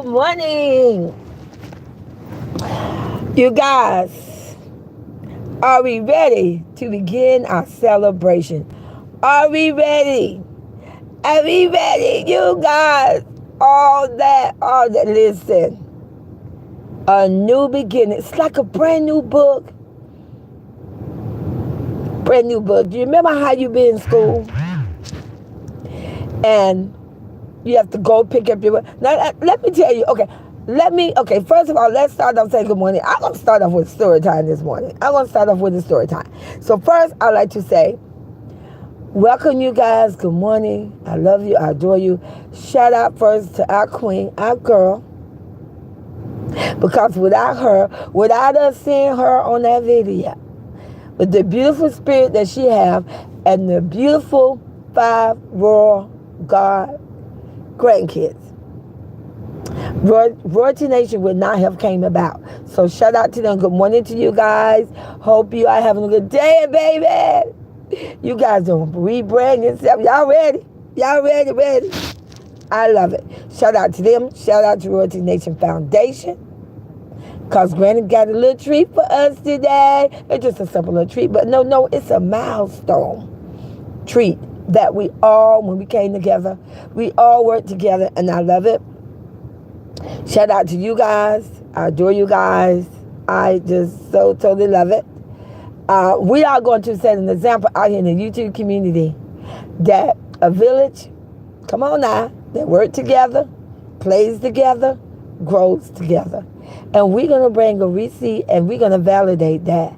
Good morning. You guys, are we ready to begin our celebration? Are we ready? Are we ready, you guys? All that. Listen, a new beginning. It's like a brand new book. Brand new book. Do you remember how you been in school? And you have to go pick up your book. Now, let me tell you, first of all, let's start off saying good morning. I'm going to start off with story time this morning. I'm going to start off with the story time. So first, I'd like to say, welcome you guys. Good morning. I love you. I adore you. Shout out first to our queen, our girl. Because without her, without us seeing her on that video, with the beautiful spirit that she have and the beautiful 5 royal God grandkids, Royalty Nation would not have came about. So shout out to them. Good morning to you guys. Hope you are having a good day, baby. You guys don't rebrand yourself. Y'all ready? Y'all ready? I love it. Shout out to them. Shout out to Royalty Nation Foundation. Because Granny got a little treat for us today. It's just a simple little treat. But no, it's a milestone treat that we all, when we came together, we all worked together, and I love it. Shout out to you guys. I adore you guys. I just so totally love it. We are going to set an example out here in the YouTube community that a village, come on now, that work together, plays together, grows together. And we're going to bring a receipt and we're going to validate that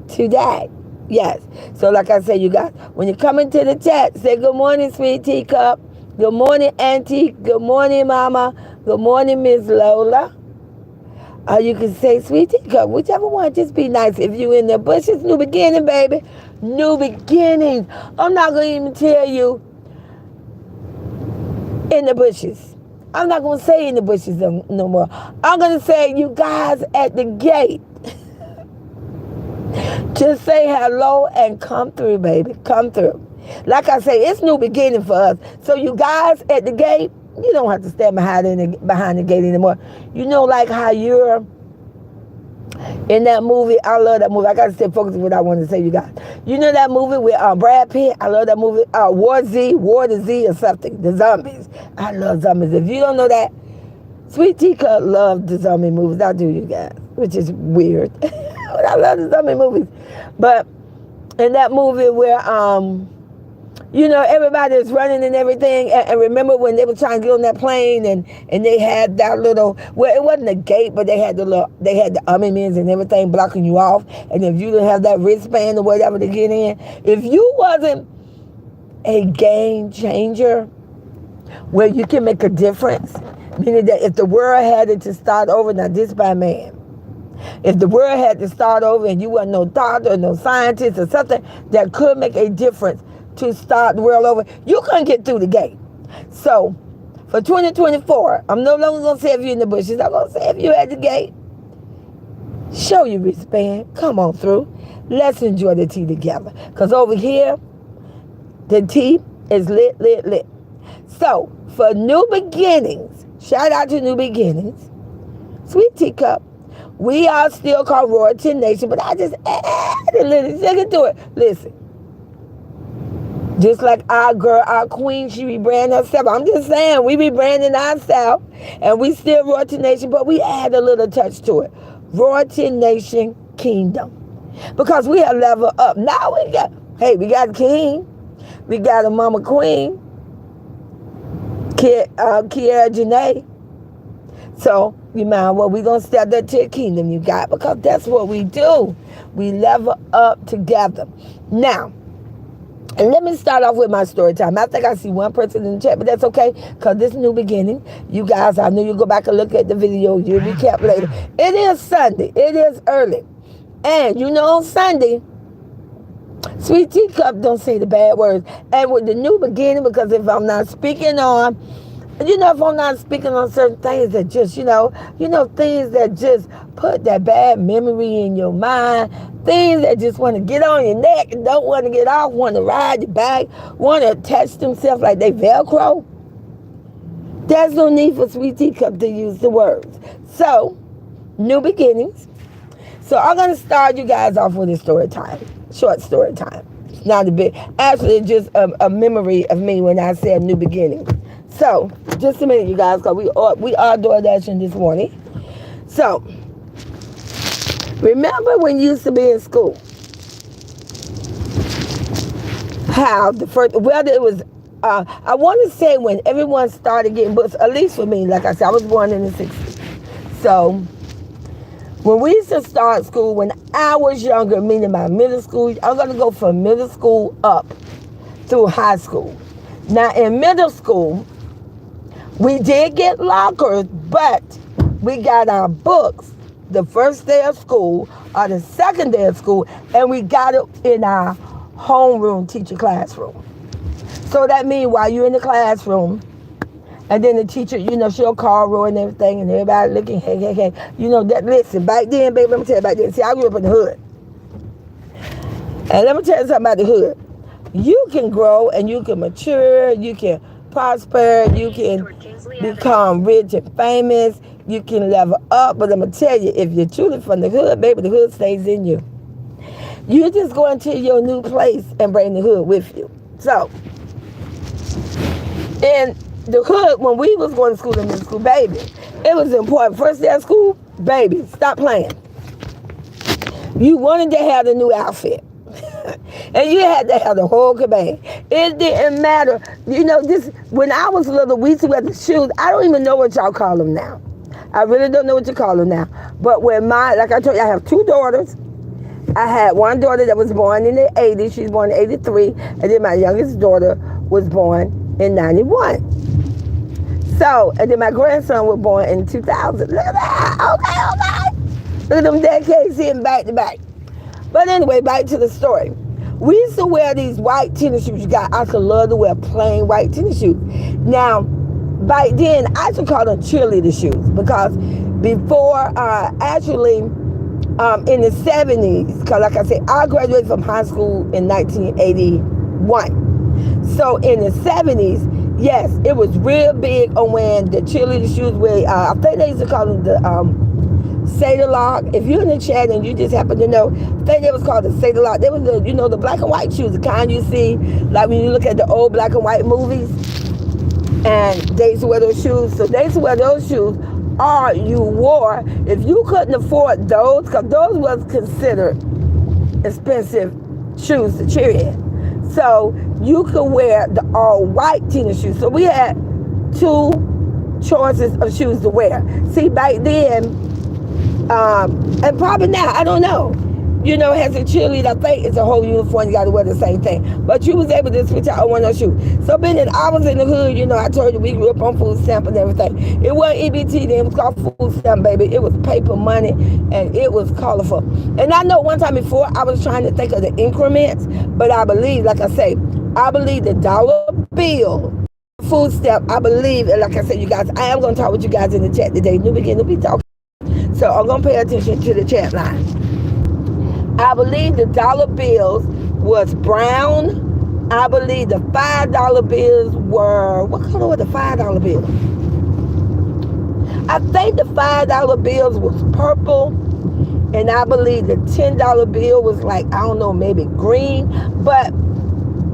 today. Yes. So like I said, you guys, when you come into the chat, say good morning, sweet teacup. Good morning, auntie. Good morning, mama. Good morning, Miss Lola. You can say sweet teacup, whichever one. Just be nice. If you in the bushes, new beginning, baby. New beginning. I'm not going to even tell you in the bushes. I'm not going to say in the bushes no more. I'm going to say you guys at the gate. Just say hello and come through, baby. Come through. Like I say, it's new beginning for us. So you guys at the gate, you don't have to stand behind the gate anymore. You know, like how you're in that movie. I love that movie. I got to stay focused on what I want to say, you guys. You know that movie with Brad Pitt? I love that movie. War to Z or something. The zombies. I love zombies. If you don't know that, Sweet Teacup loved the zombie movies. I do, you guys, which is weird. But I love the zombie movies. But in that movie where, everybody is running and everything. And remember when they were trying to get on that plane and they had that little, well, it wasn't a gate, but they had the army men and everything blocking you off. And if you didn't have that wristband or whatever to get in, if you wasn't a game changer where you can make a difference, meaning that if the world had it to start over, now this by man, if the world had to start over and you weren't no doctor or no scientist or something that could make a difference to start the world over, you couldn't get through the gate. So for 2024, I'm no longer going to say if you're in the bushes. I'm going to say if you're at the gate, show your wristband. Come on through. Let's enjoy the tea together. Because over here, the tea is lit. So for new beginnings, shout out to new beginnings, Sweet Teacup. We are still called Royalty Nation, but I just added a little sugar to it. Listen, just like our girl, our queen, she rebranded herself. I'm just saying, we rebranding ourselves, and we still Royalty Nation, but we add a little touch to it. Royalty Nation Kindom. Because we have leveled up. Now we got a king. We got a mama queen, Kiara Janae. So, you mind what we're going to step that to a kingdom, you got, because that's what we do. We level up together. Now, and let me start off with my story time. I think I see one person in the chat, but that's okay, because this is new beginning. You guys, I know you go back and look at the video. You'll recap later. It is Sunday. It is early. And, on Sunday, Sweet Teacup don't say the bad words. And with the new beginning, because if I'm not speaking on, if I'm not speaking on certain things that just, things that just put that bad memory in your mind, things that just want to get on your neck and don't want to get off, want to ride your back, want to attach themselves like they Velcro, There's no need for Sweet Teacup to use the words. So, new beginnings. So I'm going to start you guys off with a story time. Short story time. Not a big, actually just a memory of me when I said new beginnings. So, just a minute, you guys, because we are door dashing this morning. So, remember when you used to be in school? How the first, whether it was, I want to say when everyone started getting books, at least for me, like I said, I was born in the 60s. So, when we used to start school, when I was younger, meaning my middle school, I'm going to go from middle school up through high school. Now, in middle school, we did get lockers, but we got our books the first day of school or the second day of school, and we got it in our homeroom teacher classroom. So that means while you're in the classroom, and then the teacher, she'll call roll and everything, and everybody looking, hey. That, listen, back then, baby, let me tell you back then. See, I grew up in the hood. And let me tell you something about the hood. You can grow and you can mature, you can prosper, you can become rich and famous, you can level up. But I'm going to tell you, if you're truly from the hood, baby, the hood stays in you. You just go into your new place and bring the hood with you. So, in the hood, when we was going to school in middle school, baby, it was important. First day of school, baby, stop playing. You wanted to have the new outfit. And you had to have the whole kabang. It didn't matter. When I was little, we used to wear the shoes. I don't even know what y'all call them now. I really don't know what you call them now. But like I told you, I have two daughters. I had one daughter that was born in the 80s. She was born in 83. And then my youngest daughter was born in 91. So, and then my grandson was born in 2000. Look at that. Okay. Look at them decades hitting back to back. But anyway, back to the story. We used to wear these white tennis shoes. I used to love to wear plain white tennis shoes. Now, back then, I used to call them cheerleader shoes because before, in the 70s, because like I said, I graduated from high school in 1981. So in the 70s, yes, it was real big on when the cheerleader shoes were, I think they used to call them the Sailor Lock. If you're in the chat and you just happen to know, I think it was called the Sailor Lock. They was the black and white shoes, the kind you see, like when you look at the old black and white movies. And they used to wear those shoes. So they used to wear those shoes. Or you wore, if you couldn't afford those, because those was considered expensive shoes to cheer in. So you could wear the all white tennis shoes. So we had two choices of shoes to wear. See, back then, and probably now, I don't know. As a cheerleader, I think it's a whole uniform. You got to wear the same thing. But you was able to switch out on one of those shoes. So, being that I was in the hood, I told you we grew up on food stamp and everything. It wasn't EBT then. It was called food stamp, baby. It was paper money, and it was colorful. And I know one time before, I was trying to think of the increments, but I believe, like I say, the dollar bill, food stamp, I believe, and like I said, you guys, I am going to talk with you guys in the chat today. New beginning, we'll be talking. So, I'm going to pay attention to the chat line. I believe the dollar bills was brown. I believe the $5 bills were, what color were the $5 bills? I think the $5 bills was purple. And I believe the $10 bill was like, I don't know, maybe green. But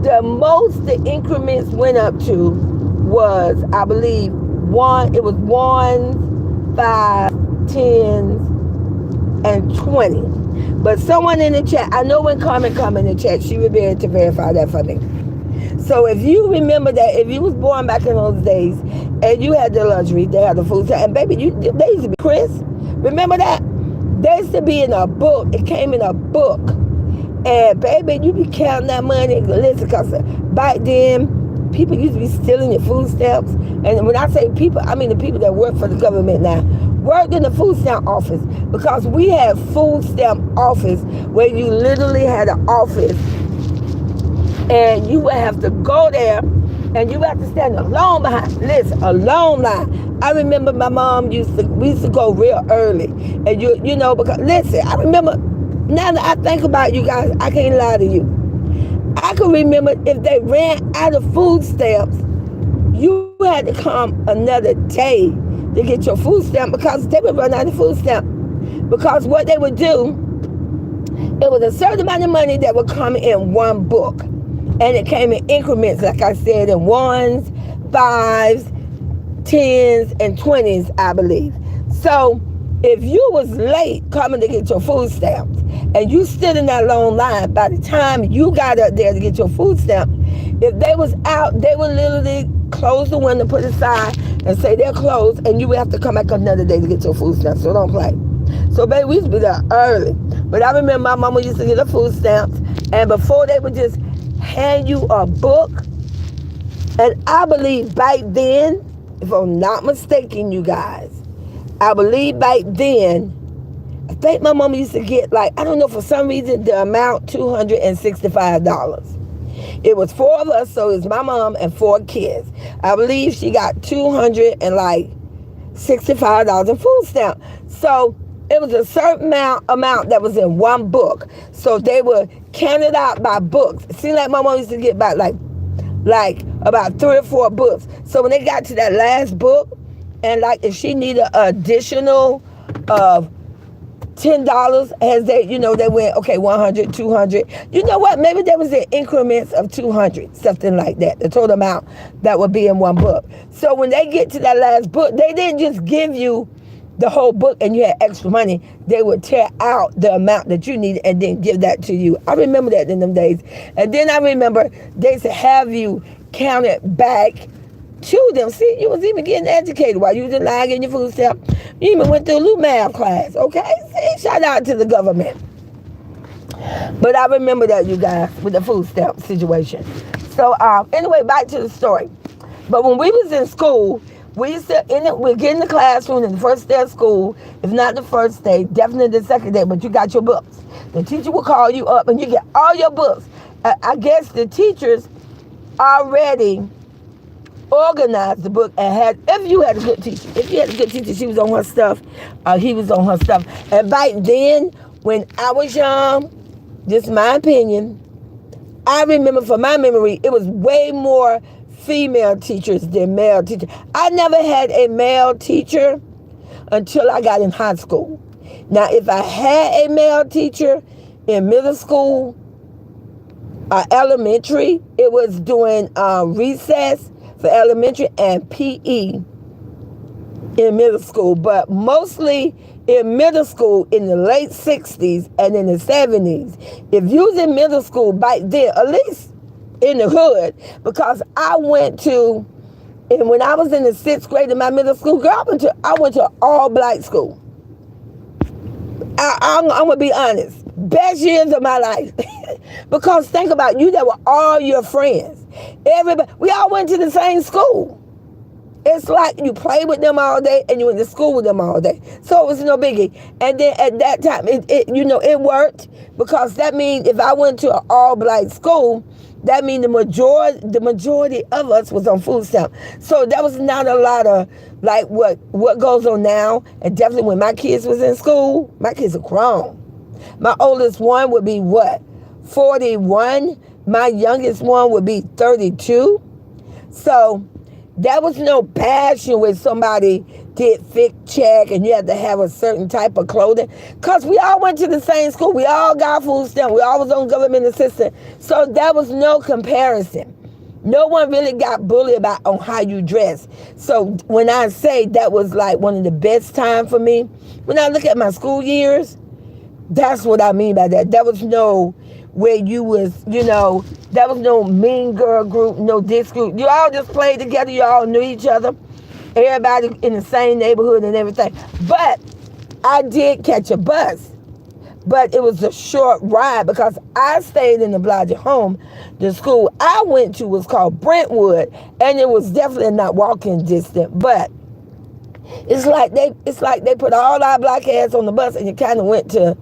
the most the increments went up to was, I believe, it was 1, 5, 10, and 20. But someone in the chat, I know when Carmen come in the chat, she would be able to verify that for me. So if you remember that, if you was born back in those days, and you had the luxury, they had the food, and baby, they used to be Chris. Remember that? They used to be in a book. It came in a book. And baby, you be counting that money. Listen, because back then, people used to be stealing your food stamps. And when I say people, I mean the people that work for the government now. Worked in the food stamp office, because we had food stamp office where you literally had an office and you would have to go there and you would have to stand a long line. I remember my mom we used to go real early, and because listen, I remember, now that I think about it, you guys, I can't lie to you. I can remember if they ran out of food stamps, you had to come another day to get your food stamp because they would run out of food stamp. Because what they would do, it was a certain amount of money that would come in one book. And it came in increments, like I said, in 1s, 5s, 10s, and 20s, I believe. So if you was late coming to get your food stamps and you stood in that long line, by the time you got up there to get your food stamp, if they was out, they would literally close the window, put it aside, and say they're closed, and you would have to come back another day to get your food stamps. So don't play. So baby, we used to be there early. But I remember my mama used to get her food stamps, and before they would just hand you a book, and I believe back then, if I'm not mistaken, you guys, I believe back then, I think my mama used to get, like, I don't know, for some reason, the amount $265. It was 4 of us, so it was my mom and 4 kids. I believe she got $265 in food stamp. So it was a certain amount that was in one book. So they would count it out by books. It seemed like my mom used to get about like about 3 or 4 books. So when they got to that last book, and like if she needed an additional of $10, as they, they went, okay, 100, 200. You know what? Maybe there was in increments of 200, something like that, the total amount that would be in one book. So when they get to that last book, they didn't just give you the whole book and you had extra money. They would tear out the amount that you needed and then give that to you. I remember that in them days. And then I remember they used to have you count it back to them. See, you was even getting educated while you was in line getting your food stamp. You even went through a little math class, okay? See, shout out to the government. But I remember that, you guys, with the food stamp situation. So anyway, back to the story. But when we was in school, we used to, we'd get in the classroom in the first day of school, if not the first day, definitely the second day, but you got your books. The teacher will call you up and you get all your books. I guess the teachers already organized the book and had, if you had a good teacher, she was on her stuff, he was on her stuff. And back then, when I was young, just my opinion, I remember from my memory, it was way more female teachers than male teachers. I never had a male teacher until I got in high school. Now, if I had a male teacher in middle school, elementary, it was doing recess for elementary and PE in middle school, but mostly in middle school in the late 60s and in the 70s. If you was in middle school back then, at least in the hood, because I went to, and when I was in the 6th grade in my middle school, girl, I went to all black school. I'm gonna be honest, best years of my life. Because think about you, that were all your friends. Everybody, we all went to the same school. It's like you played with them all day and you went to school with them all day. So it was no biggie. And then at that time, it worked, because that means if I went to an all-black school, that means the majority of us was on food stamp. So that was not a lot of like what goes on now. And definitely when my kids was in school, my kids are grown. My oldest one would be 41. My youngest one would be 32. So there was no passion when somebody did fit check and you had to have a certain type of clothing. Because we all went to the same school. We all got food stamp. We all was on government assistance. So there was no comparison. No one really got bullied about on how you dress. So when I say that was like one of the best time for me, when I look at my school years, that's what I mean by that. There was no where you was, there was no mean girl group, no this group. You all just played together. You all knew each other. Everybody in the same neighborhood and everything. But I did catch a bus. But it was a short ride because I stayed in the Blodgett home. The school I went to was called Brentwood, and it was definitely not walking distance. But it's like they put all our black ass on the bus, and you kind of went to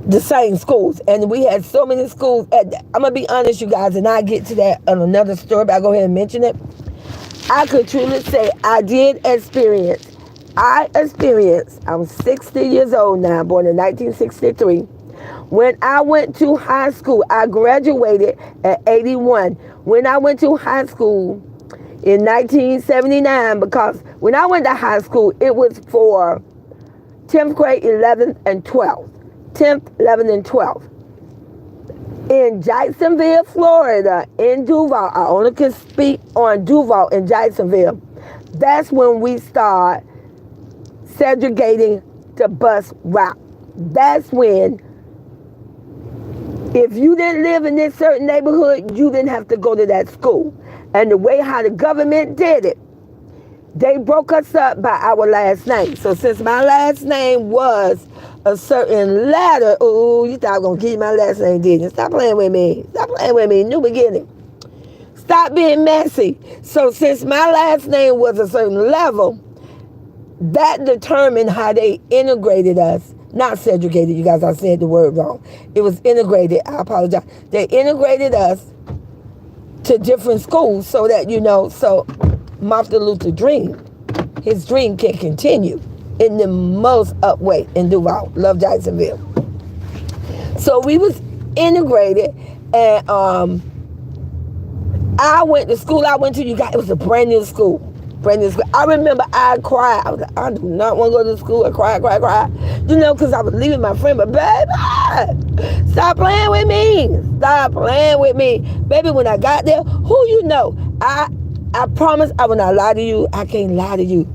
the same schools. And we had so many schools. I'm gonna be honest, you guys, and I get to that on another story, but I'll go ahead and mention it. I could truly say I experienced, I'm 60 years old now, born in 1963. When I went to high school, I graduated at 81. When I went to high school, in 1979, because when I went to high school, it was for 10th grade, 11th, and 12th. 10th, 11th, and 12th. In Jacksonville, Florida, in Duval, I only can speak on Duval in Jacksonville. That's when we start segregating the bus route. That's when, if you didn't live in this certain neighborhood, you didn't have to go to that school. And the way how the government did it, they broke us up by our last name. So since my last name was a certain letter, ooh, you thought I was going to give you my last name, didn't you? Stop playing with me. Stop playing with me. New beginning. Stop being messy. So since my last name was a certain level, that determined how they integrated us. Not segregated, you guys, I said the word wrong. It was integrated. I apologize. They integrated us to different schools so that, so Martin Luther dream, his dream can continue in the most up way in Duval. Love Jacksonville. So we was integrated, and I went to school I went to, you guys, it was a brand new school. Brand new school. I remember I cried. I was like, I do not want to go to school. I cried. Because I was leaving my friend. But baby, stop playing with me. Stop playing with me. Baby, when I got there, who you know? I promise I will not lie to you. I can't lie to you.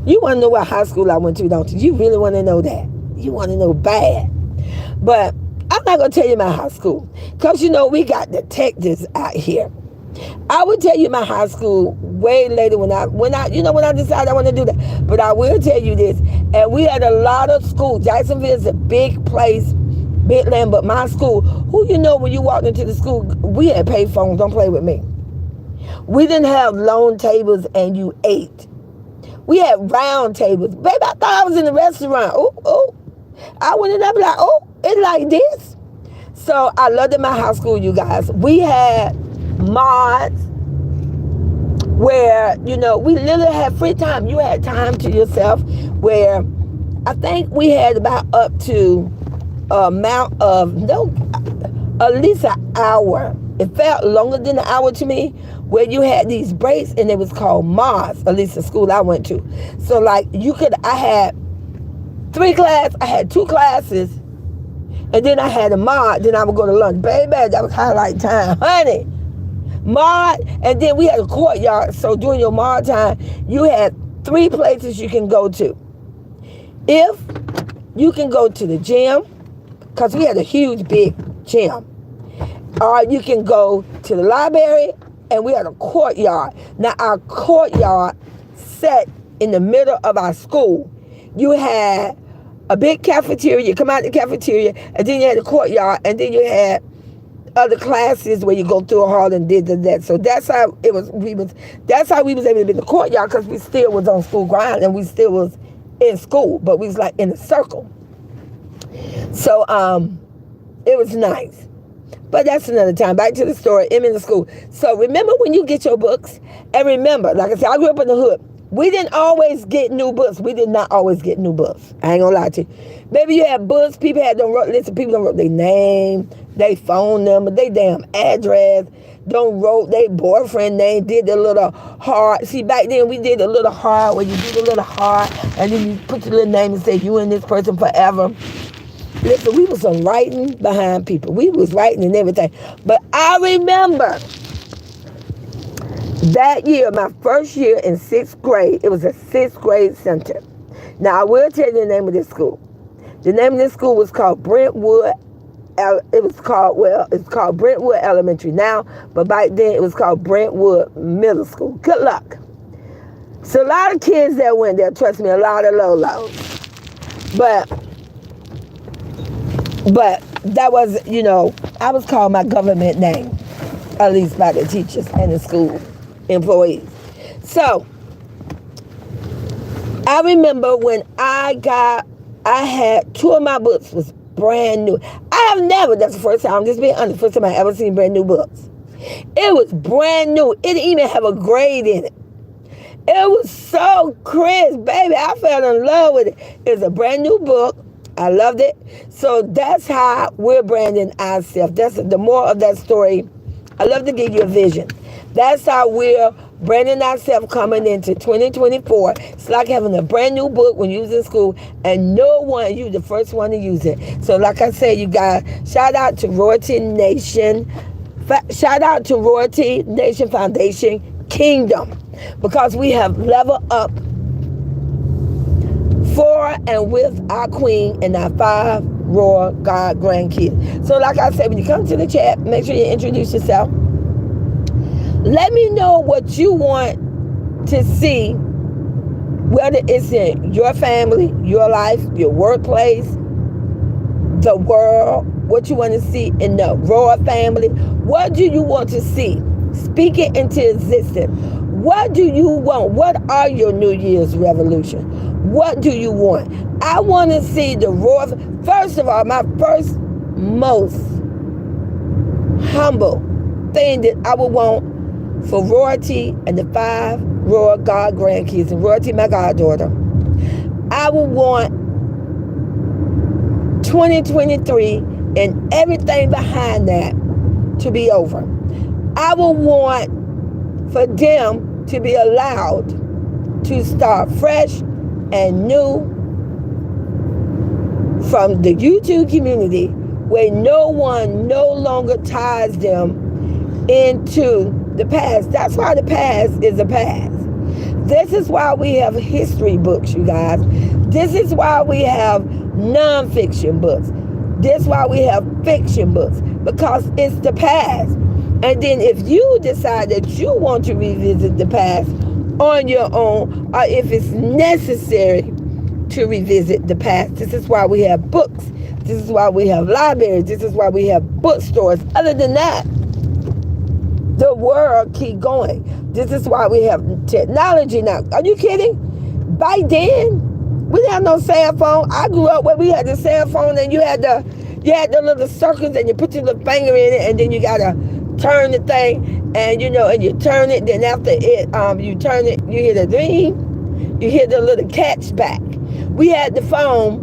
You want to know what high school I went to, don't you? You really want to know that. You want to know bad. But I'm not going to tell you my high school. Because, we got detectives out here. I would tell you my high school way later when I decided I want to do that. But I will tell you this. And we had a lot of schools. Jacksonville is a big place, big land. But my school, when you walked into the school, we had pay phones. Don't play with me. We didn't have long tables and you ate. We had round tables. Baby, I thought I was in a restaurant. Oh. I went in there like, it's like this. So I loved it in my high school, you guys. We had mods where, we literally had free time. You had time to yourself, where I think we had about up to amount of, at least an hour. It felt longer than an hour to me, where you had these breaks, and it was called mods, at least the school I went to. So like I had 3 classes, I had 2 classes, and then I had a mod, then I would go to lunch. Baby, that was highlight time, honey. Mod, and then we had a courtyard. So during your mod time, you had 3 places you can go to. If you can go to the gym, because we had a huge, big gym, or you can go to the library, and we had a courtyard. Now, our courtyard sat in the middle of our school. You had a big cafeteria. You come out the cafeteria, and then you had the courtyard, and then you had other classes where you go through a hall and did that. So that's how it was. That's how we was able to be in the courtyard, because we still was on school ground and we still was in school, but we was like in a circle. So it was nice. But that's another time. Back to the story. I'm in the school. So remember when you get your books, and remember, like I said, I grew up in the hood. We didn't always get new books. We did not always get new books. I ain't gonna lie to you. Maybe you had books. People don't wrote their name, their phone number, their damn address. Don't wrote their boyfriend name. Did the little heart. See, back then we did a little heart, where you did a little heart, and then you put your little name and say you and this person forever. Listen, we was some writing behind people. We was writing and everything. But I remember that year, my first year in 6th grade, it was a 6th grade center. Now, I will tell you the name of this school. The name of this school was called Brentwood. It's called Brentwood Elementary now, but back then it was called Brentwood Middle School. Good luck. So a lot of kids that went there, trust me, a lot of lolos. But that was, I was called my government name, at least by the teachers and the school employees. So I remember when I had 2 of my books was brand new. That's the first time, I'm just being honest, first time I ever seen brand new books. It was brand new. It didn't even have a grade in it. It was so crisp, baby. I fell in love with it. It was a brand new book. I loved it. So that's how we're branding ourselves. That's the more of that story. I love to give you a vision. That's how we're branding ourselves coming into 2024. It's like having a brand new book when you was in school and no one, you the first one to use it. So like I said, you guys, shout out to Royalty Nation. Shout out to Royalty Nation Foundation Kindom, because we have leveled up for and with our queen and our 5 royal God grandkids. So like I said, when you come to the chat, make sure you introduce yourself. Let me know what you want to see, whether it's in your family, your life, your workplace, the world, what you want to see in the royal family. What do you want to see? Speak it into existence. What do you want? What are your New Year's resolution? What do you want? I want to see the royal. First of all, my first most humble thing that I would want for Royalty and the 5 royal God grandkids, and Royalty, my goddaughter, I would want 2023 and everything behind that to be over. I would want for them to be allowed to start fresh and new from the YouTube community, where no one no longer ties them into the past. That's why the past is a past. This is why we have history books, you guys. This is why we have nonfiction books. This is why we have fiction books, because it's the past. And then if you decide that you want to revisit the past on your own, or if it's necessary to revisit the past, this is why we have books. This is why we have libraries. This is why we have bookstores. Other than that, the world keep going. This is why we have technology now. Are you kidding? Back then, we didn't have no cell phone. I grew up where we had the cell phone, and you had the little circles, and you put your little finger in it, and then you gotta turn the thing, and and you turn it. Then after it, you turn it, you hear the ding, you hear the little catch back. We had the phone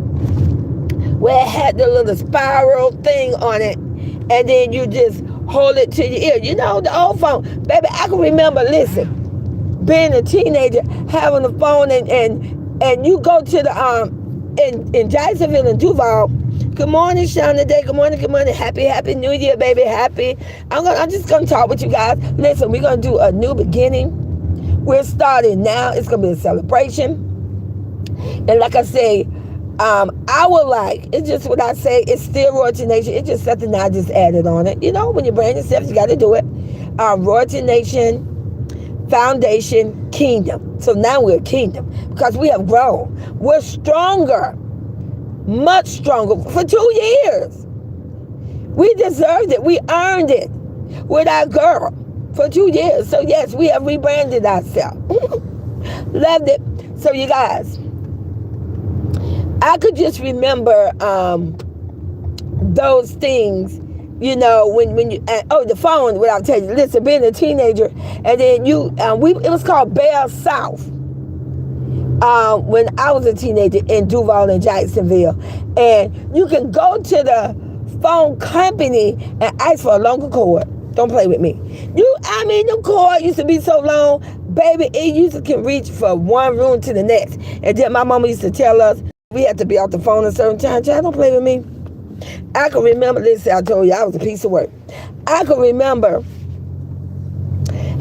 where it had the little spiral thing on it, and then you just hold it to your ear. The old phone. Baby, I can remember, listen, being a teenager, having a phone, and you go to the, in Jacksonville and Duval. Good morning, Shauna Day. Good morning. Happy New Year, baby. Happy. I'm just going to talk with you guys. Listen, we're going to do a new beginning. We're starting now. It's going to be a celebration. And like I say, I would like, it's just what I say, it's still Royalty Nation. It's just something I just added on it. When you brand yourself, you got to do it. Royalty Nation Foundation Kindom. So now we're Kindom because we have grown. We're stronger, much stronger for 2 years. We deserved it. We earned it with our girl for 2 years. So yes, we have rebranded ourselves. Loved it. So you guys, I could just remember those things, when you, the phone, what I'll tell you, listen, being a teenager, and then it was called Bell South, when I was a teenager in Duval and Jacksonville, and you can go to the phone company and ask for a longer cord. Don't play with me. The cord used to be so long, baby, it used to can reach from one room to the next, and then my mama used to tell us, we had to be off the phone at a certain time. Child, don't play with me. I can remember, listen, I told you, I was a piece of work. I can remember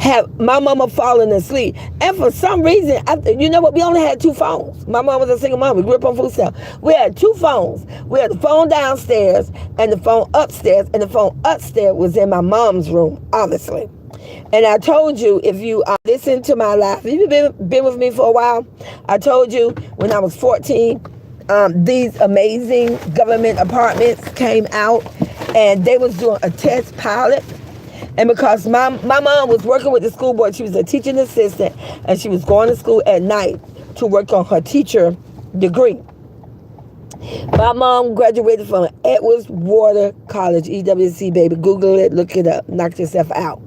have my mama falling asleep. And for some reason, we only had 2 phones. My mom was a single mom. We grew up on food stamps. We had 2 phones. We had the phone downstairs and the phone upstairs. And the phone upstairs was in my mom's room, obviously. And I told you, if you listen to my life, if you've been with me for a while, I told you when I was 14, these amazing government apartments came out, and they was doing a test pilot. And because my mom was working with the school board, she was a teaching assistant, and she was going to school at night to work on her teacher degree. My mom graduated from Edgewater College, EWC, baby. Google it, look it up, knock yourself out.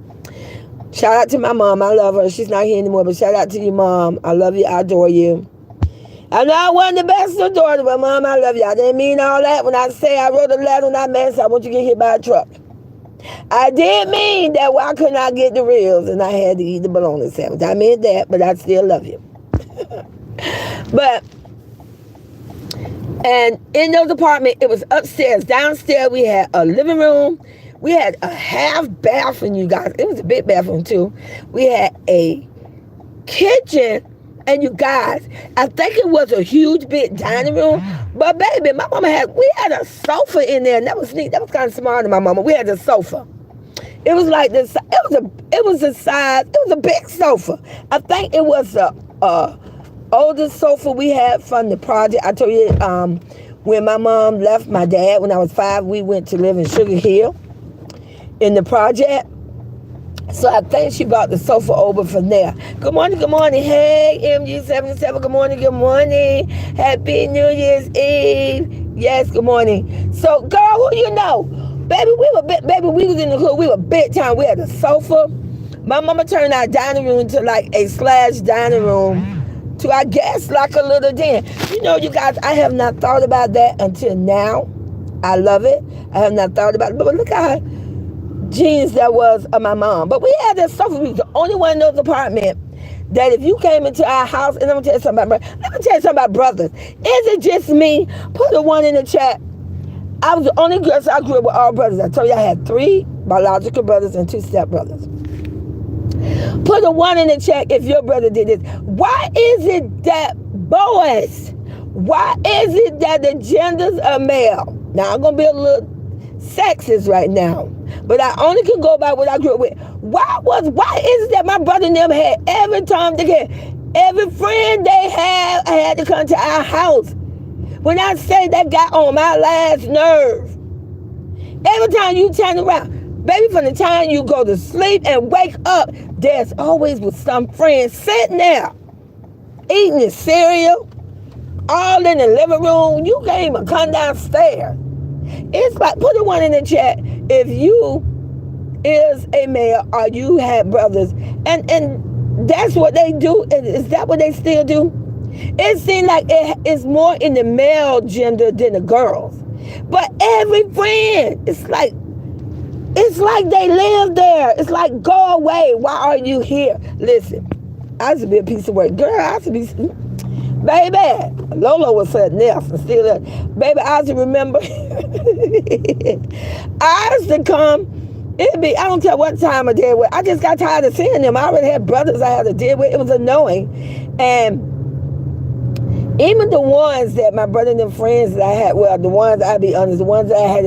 Shout out to my mom. I love her. She's not here anymore, but shout out to you, Mom. I love you. I adore you. I know I wasn't the best of daughter, but Mom, I love you. I didn't mean all that when I say I wrote a letter when I met, so I want you to get hit by a truck. I did mean that I could not get the ribs and I had to eat the bologna sandwich. I meant that, but I still love you. But, and in those apartments, it was upstairs. Downstairs, we had a living room. We had a half bathroom, you guys. It was a big bathroom, too. We had a kitchen. And you guys, I think it was a huge big dining room. But baby, my mama we had a sofa in there, and that was neat. That was kind of smart of my mama. We had a sofa. It was like this. It was a size. It was a big sofa. I think it was the oldest sofa we had from the project. I told you, when my mom left my dad when I was 5, we went to live in Sugar Hill in the project. So I think she brought the sofa over from there. Good morning, good morning. Hey, MG77, good morning, good morning. Happy New Year's Eve. Yes, good morning. So, girl, who you know? Baby, we was in the hood. We were big time. We had a sofa. My mama turned our dining room into like a slash dining room to, I guess, like a little den. You know, you guys, I have not thought about that until now. I love it. I have not thought about it. But look at how genes that was of my mom. But we had this sofa. We was the only one in those apartments that if you came into our house, and let me tell you something about brothers. Is it just me? Put a 1 in the chat. I was the only girl, so I grew up with all brothers. I told you I had 3 biological brothers and 2 stepbrothers. Put a 1 in the chat if your brother did this. Why is it that boys, why is it that the genders are male? Now, I'm going to be a little sexist right now, but I only can go by what I grew up with. Why is it that my brother and them had every time they had, every friend they had to come to our house? When I say that got on my last nerve, every time you turn around, baby, from the time you go to sleep and wake up, there's always with some friends sitting there eating the cereal, all in the living room. You can't even come downstairs. It's like, put a 1 in the chat if you is a male or you had brothers. And that's what they do. Is that what they still do? It seems like it's more in the male gender than the girls. But every friend, it's like they live there. It's like, go away. Why are you here? Listen, I used to be a piece of work. Girl, I used to be... Baby, Lolo was something else and still there. Baby, I used to remember. I used to come. It'd be, I don't care what time of day. I just got tired of seeing them. I already had brothers I had to deal with. It was annoying. And even the ones that my brother and them friends that I had, well, the ones, I'll be honest, the ones that I had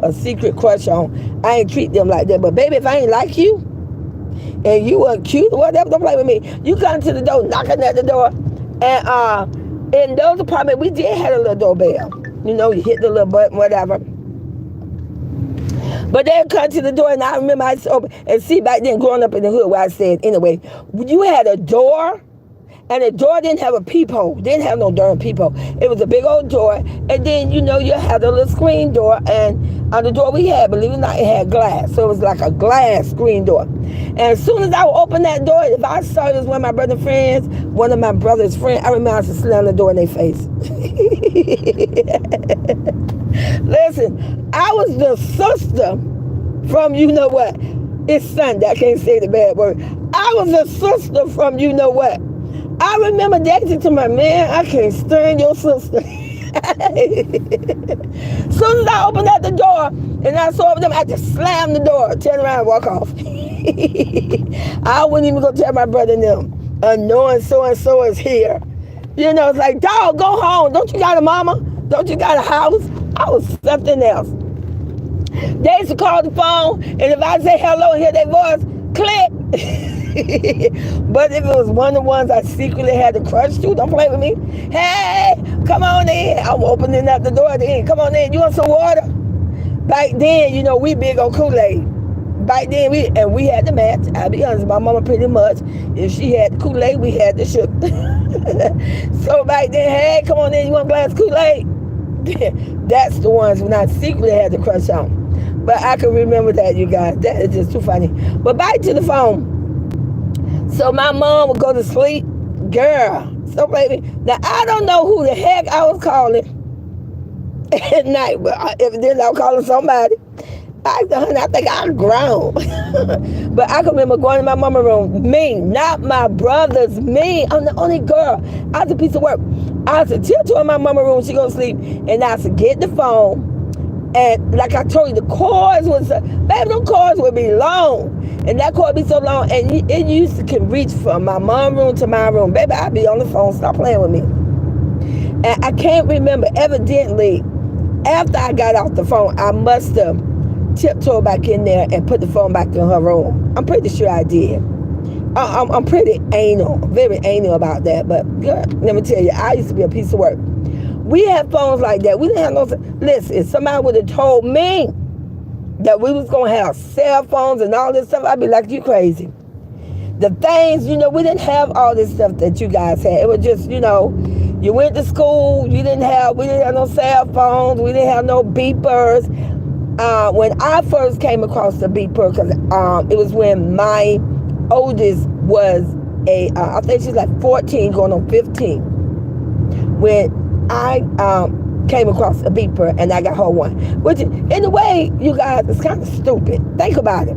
a secret crush on, I ain't treat them like that. But baby, if I ain't like you and you were cute or whatever, don't play with me. You come to the door, knocking at the door. And in those apartments, we did have a little doorbell. You know, you hit the little button, whatever. But they'd come to the door, and I remember I used to open, and see, back then, growing up in the hood, where I said, anyway, you had a door, and the door didn't have a peephole. Didn't have no darn peephole. It was a big old door, and then, you know, you had a little screen door, and on the door we had, believe it or not, it had glass. So it was like a glass screen door. And as soon as I would open that door, if I saw it was one of my brother's friends, I remember I used to slam the door in their face. Listen, I was the sister from you know what. It's Sunday, I can't say the bad word. I was the sister from you know what. I remember Daisy to my man, I can't stand your sister. Soon as I opened up the door and I saw them, I just slammed the door, turn around and walk off. I wouldn't even go tell my brother and them, knowing so-and-so is here. You know, it's like, dog, go home. Don't you got a mama? Don't you got a house? I was something else. They used to call the phone, and if I say hello and hear their voice, click. But if it was one of the ones I secretly had to crush to, don't play with me. Hey, come on in. I'm opening up the door then. Come on in. You want some water? Back then, you know, we big on Kool-Aid. Back then, we had the match. I'll be honest, my mama pretty much, if she had the Kool-Aid, we had the sugar. So back then, hey, come on in. You want a glass of Kool-Aid? That's the ones when I secretly had to crush on. But I can remember that, you guys. That is just too funny. But back to the phone. So my mom would go to sleep. Girl, so baby. Now, I don't know who the heck I was calling at night. But evidently I was calling somebody. I said, honey, I think I'm grown. But I can remember going to my mama's room. Me, not my brothers. Me. I'm the only girl. I was a piece of work. I was a tiptoe in my mama's room. She go to sleep. And I said, get the phone. And like I told you, the cords was, baby, them cords would be long. And that cord would be so long. And it used to can reach from my mom's room to my room. Baby, I'd be on the phone. Stop playing with me. And I can't remember, evidently, after I got off the phone, I must have tiptoed back in there and put the phone back in her room. I'm pretty sure I did. I'm pretty anal, very anal about that. But girl, let me tell you, I used to be a piece of work. We had phones like that. We didn't have no. Listen, if somebody would have told me that we was gonna have cell phones and all this stuff, I'd be like, you crazy. The things, we didn't have all this stuff that you guys had. It was just, you went to school. We didn't have no cell phones. We didn't have no beepers. When I first came across the beeper, because it was when my oldest was I think she's like 14 going on 15, when I came across a beeper and I got her one. Which, in a way, you guys, it's kind of stupid. Think about it.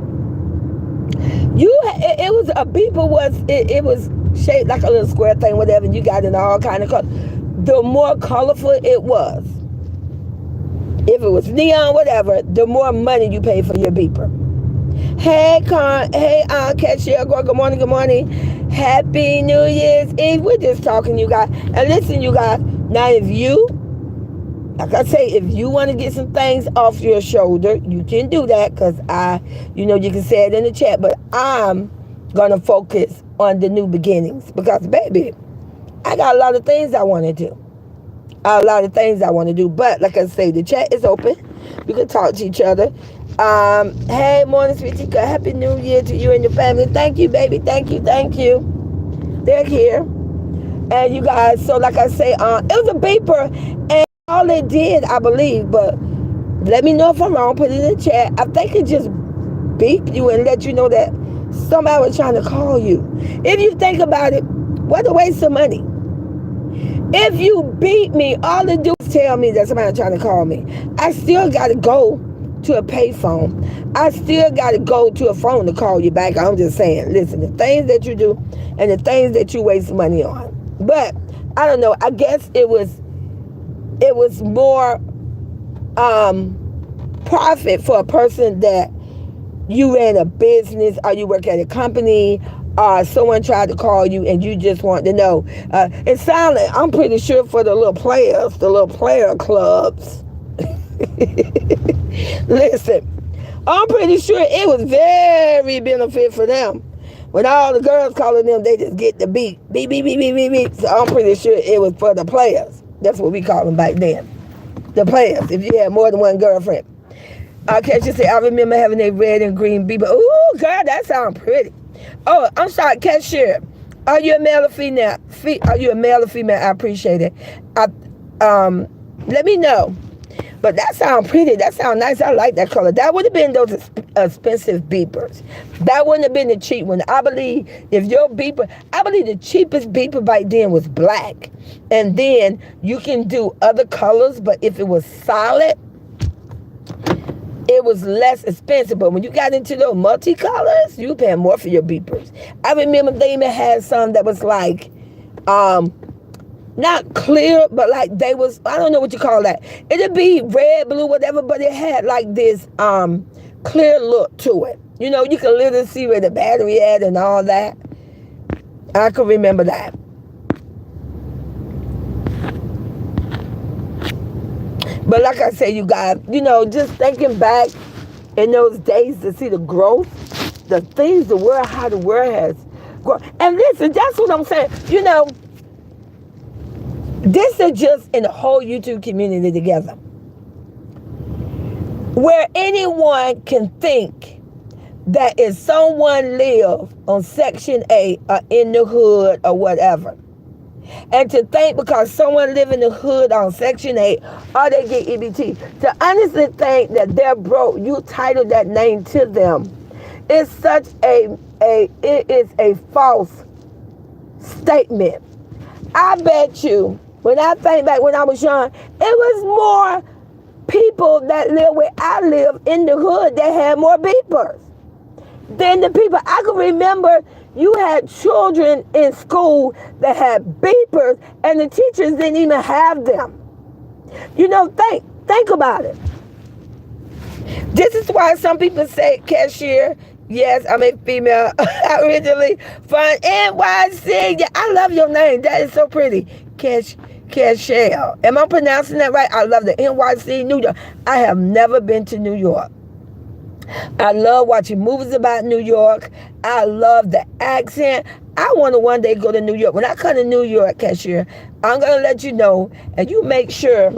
It was a beeper, it was shaped like a little square thing, whatever, and you got it in all kind of colors. The more colorful it was, if it was neon, whatever, the more money you pay for your beeper. Hey, cashier, good morning. Happy New Year's Eve. We're just talking, you guys. And listen, you guys, now like I say, if you want to get some things off your shoulder, you can do that, because you can say it in the chat, but I'm going to focus on the new beginnings, because, baby, I got a lot of things I want to do. But like I say, the chat is open. We can talk to each other. Hey, morning, sweetie. Happy New Year to you and your family. Thank you, baby. Thank you. They're here. And you guys, so like I say, it was a beeper, and all it did, I believe, but let me know if I'm wrong, put it in the chat. I think it just beeped you and let you know that somebody was trying to call you. If you think about it, what a waste of money. If you beat me, all it do is tell me that somebody's trying to call me. I still got to go to a payphone. I still got to go to a phone to call you back. I'm just saying, listen, the things that you do and the things that you waste money on. But I don't know. I guess it was more profit for a person that you ran a business or you work at a company, someone tried to call you and you just want to know. It sounded, I'm pretty sure, for the little players, the little player clubs. Listen, I'm pretty sure it was very benefit for them. When all the girls calling them, they just get the beep. Beep, beep, beep, beep, beep, beep. So I'm pretty sure it was for the players. That's what we called them back then. The players, if you had more than one girlfriend. Can't you say, I remember having a red and green beeper. Ooh, girl, that sounds pretty. Oh, I'm sorry, cashier. Are you a male or female? Are you a male or female? I appreciate it. Let me know. But that sounds pretty. That sounds nice. I like that color. That would have been those expensive beepers. That wouldn't have been the cheap one. I believe if your beeper, I believe the cheapest beeper back then was black. And then you can do other colors, but if it was solid, it was less expensive. But when you got into those multicolors, you paying more for your beepers. I remember they even had some that was like, not clear, but like they was, I don't know what you call that. It'd be red, blue, whatever, but it had like this clear look to it. You know, you could literally see where the battery at and all that. I can remember that. But like I say, you guys, you know, just thinking back in those days to see the growth, the things, the world, how the world has grown. And listen, that's what I'm saying. You know, this is just in the whole YouTube community together, where anyone can think that if someone live on Section 8 or in the hood or whatever, and to think because someone live in the hood on Section 8 or they get EBT, to honestly think that they're broke, you title that name to them, it's such it is a false statement. I bet you, when I think back when I was young, it was more people that live where I live in the hood that had more beepers than the people. I can remember you had children in school that had beepers and the teachers didn't even have them. You know, think about it. This is why some people say cashier. Yes, I'm a female originally from NYC. Yeah, I love your name. That is so pretty. Cashier. Am I pronouncing that right? I love the NYC, New York. I have never been to New York. I love watching movies about New York. I love the accent. I want to one day go to New York. When I come to New York, cashier, I'm going to let you know, and you make sure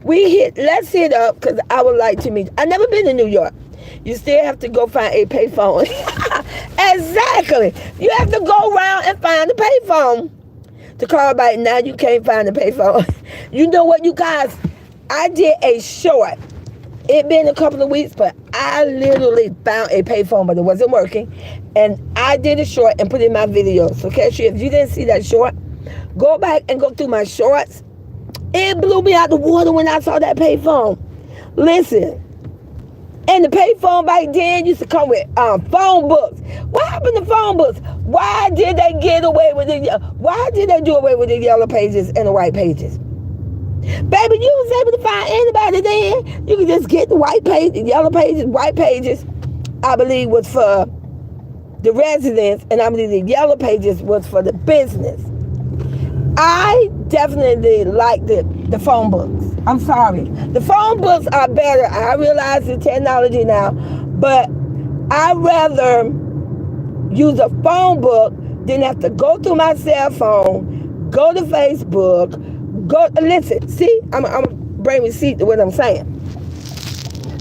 let's hit up, because I would like to meet. I've never been to New York. You still have to go find a payphone. Exactly. You have to go around and find a payphone to call back. Now you can't find a payphone. You know what, you guys? I did a short. It been a couple of weeks, but I literally found a payphone, but it wasn't working. And I did a short and put it in my video. So, cashier, if you didn't see that short, go back and go through my shorts. It blew me out the water when I saw that payphone. Listen. And the payphone back then used to come with phone books. What happened to phone books? Why did they get away with it? Why did they do away with the yellow pages and the white pages? Baby, you was able to find anybody then. You could just get the white page, yellow pages, white pages. I believe was for the residents, and I believe the yellow pages was for the business. I definitely liked the phone books. I'm sorry. The phone books are better. I realize the technology now, but I'd rather use a phone book than have to go through my cell phone, go to Facebook, listen, see, I'm bring receipt to what I'm saying.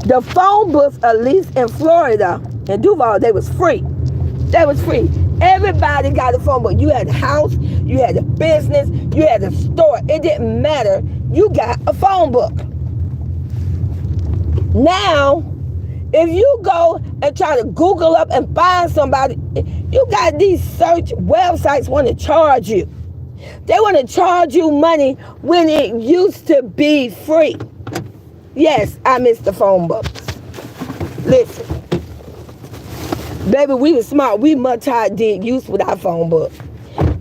The phone books, at least in Florida, in Duval, they was free. They was free. Everybody got a phone book. You had a house, you had a business, you had a store. It didn't matter. You got a phone book. Now, if you go and try to Google up and find somebody, you got these search websites want to charge you. They want to charge you money when it used to be free. Yes, I miss the phone books. Listen. Baby, we were smart. We did use with our phone book.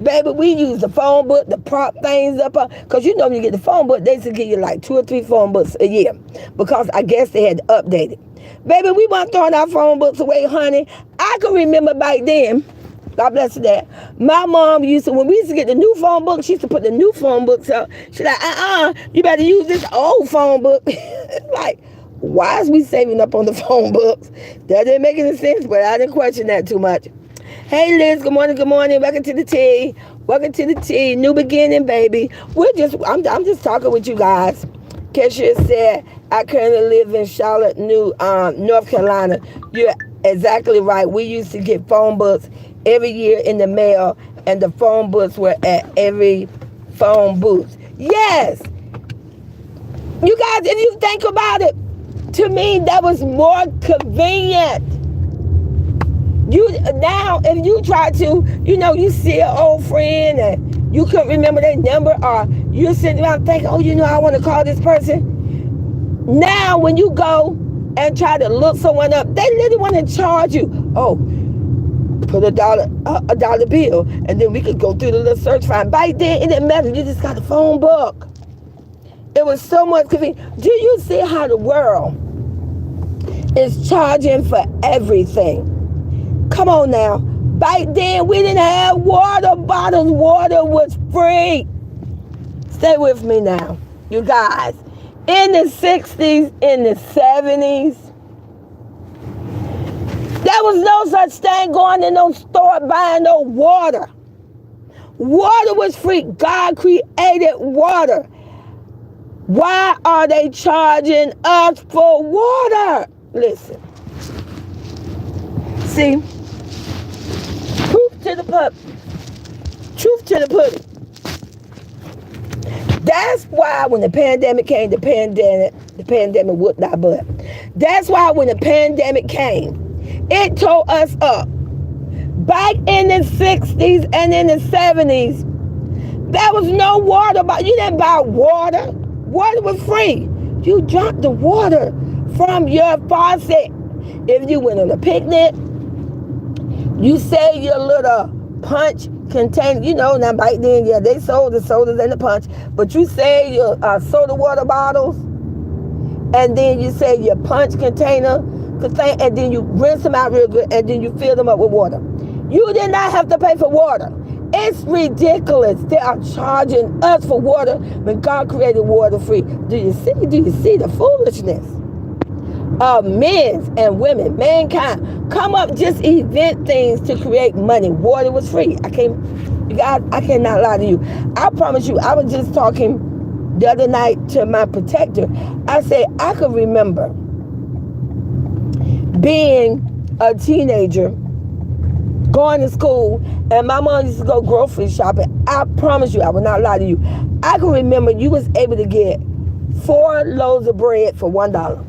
Baby, we used the phone book to prop things up. Because you know when you get the phone book, they used to give you like 2 or 3 phone books a year. Because I guess they had to update it. Baby, we weren't throwing our phone books away, honey. I can remember back then, God bless her dad, my mom used to, when we used to get the new phone books, she used to put the new phone books up. She's like, you better use this old phone book. Like, why is we saving up on the phone books? That didn't make any sense, but I didn't question that too much. Hey, Liz, good morning, good morning. Welcome to the tea. Welcome to the tea. New beginning, baby. I'm just talking with you guys. Cashier said, I currently live in Charlotte, North Carolina. You're exactly right. We used to get phone books every year in the mail, and the phone books were at every phone booth. Yes. You guys, if you think about it, to me, that was more convenient. Now, if you try to, you see an old friend and you couldn't remember their number, or you're sitting around thinking, I want to call this person. Now, when you go and try to look someone up, they literally want to charge you. Oh, put a dollar bill, and then we could go through the little search find. Back then, it didn't matter. You just got the phone book. It was so much convenient. Do you see how the world is charging for everything? Come on now. Back then, we didn't have water bottles. Water was free. Stay with me now, you guys. In the 60s, in the 70s, there was no such thing going in no store buying no water. Water was free. God created water. Why are they charging us for water? Listen. See? Truth to the pudding. That's why when the pandemic came, the pandemic whooped our butt. That's why when the pandemic came, it tore us up. Back in the 60s and in the 70s, there was no water. You didn't buy water. Water was free. You drop the water from your faucet. If you went on a picnic, you say your little punch container, now back then, yeah, they sold the sodas and the punch, but you say your soda water bottles, and then you say your punch container, and then you rinse them out real good, and then you fill them up with water. You did not have to pay for water. It's ridiculous. They are charging us for water when God created water free. Do you see the foolishness of men and women, mankind? Come up, just invent things to create money. Water was free. I cannot lie to you. I promise you, I was just talking the other night to my protector. I said, I could remember being a teenager, going to school, and my mom used to go grocery shopping. I promise you, I will not lie to you. I can remember you was able to get 4 loaves of bread for $1.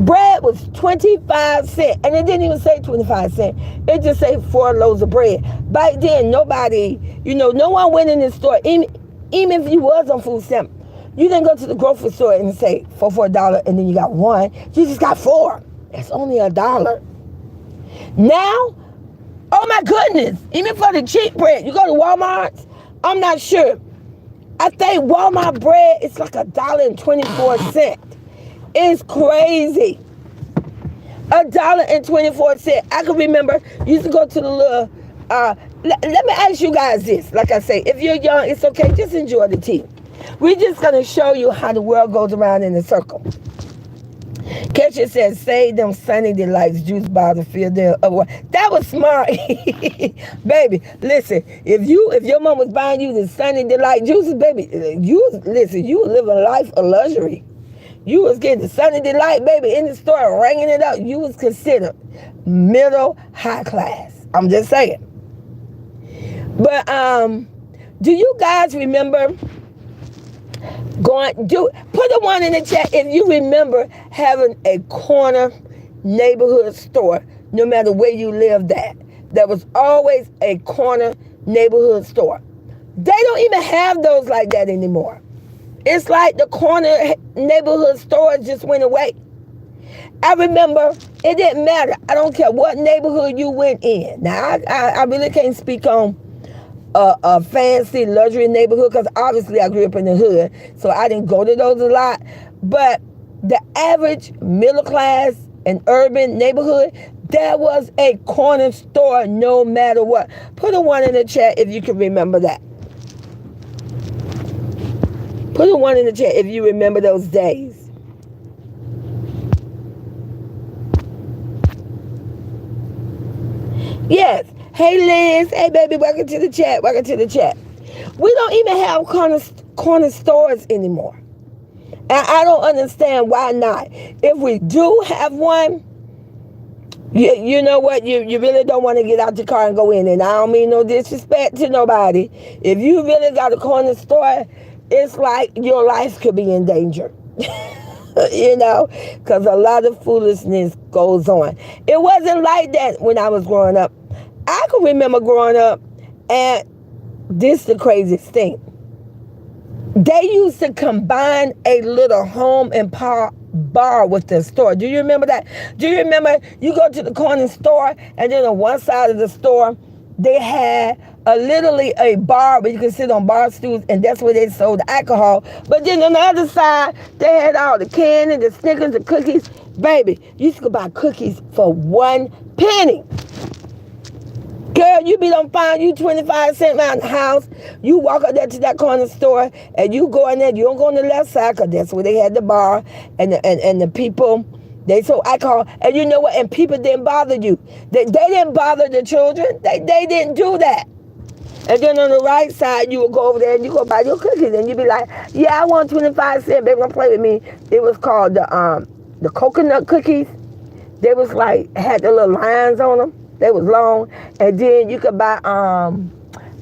Bread was 25 cents, and it didn't even say 25 cents. It just said 4 loaves of bread. Back then, nobody, no one went in the store, even if you was on food stamp. You didn't go to the grocery store and say for $1, and then you got 1. You just got 4. That's only $1. Now, oh my goodness, even for the cheap bread, you go to Walmart, I'm not sure. I think Walmart bread is like $1.24. It's crazy. $1.24. I can remember, you used to go to the little, let me ask you guys this. Like I say, if you're young, it's okay, just enjoy the tea. We're just going to show you how the world goes around in a circle. Catcher says, save them Sunny Delights juice bottles, fill them up. That was smart. Baby, listen, if your mom was buying you the Sunny Delight juices, baby, you were living a life of luxury. You was getting the Sunny Delight, baby, in the store, ringing it up. You was considered middle high class. I'm just saying. But do you guys remember put a 1 in the chat if you remember having a corner neighborhood store, no matter where you lived at. There was always a corner neighborhood store. They don't even have those like that anymore. It's like the corner neighborhood stores just went away. I remember it didn't matter. I don't care what neighborhood you went in. Now, I really can't speak on a fancy luxury neighborhood because obviously I grew up in the hood, so I didn't go to those a lot. But the average middle class and urban neighborhood, there was a corner store no matter what. Put a 1 in the chat if you can remember that. Put a 1 in the chat if you remember those days. Yes. Hey Liz, hey baby, welcome to the chat. Welcome to the chat. We don't even have corner stores anymore. And I don't understand why not. If we do have one, you know what? You really don't want to get out your car and go in. And I don't mean no disrespect to nobody. If you really got a corner store, it's like your life could be in danger. Because a lot of foolishness goes on. It wasn't like that when I was growing up. I can remember growing up, and this is the craziest thing. They used to combine a little home and bar with the store. Do you remember that? Do you remember you go to the corner store, and then on one side of the store, they had literally a bar where you could sit on bar stools, and that's where they sold alcohol. But then on the other side, they had all the candy, the Snickers, the cookies. Baby, you used to go buy cookies for 1 penny. Girl, you be done find you 25 cents around the house. You walk up there to that corner store, and you go in there. You don't go on the left side, because that's where they had the bar, and the people, they sold alcohol. And you know what? And people didn't bother you. They didn't bother the children. They didn't do that. And then on the right side, you would go over there and you go buy your cookies. And you'd be like, yeah, I want 25 cents. Baby, don't play with me. It was called the coconut cookies. They was like, had the little lines on them. They was long. And then you could buy, I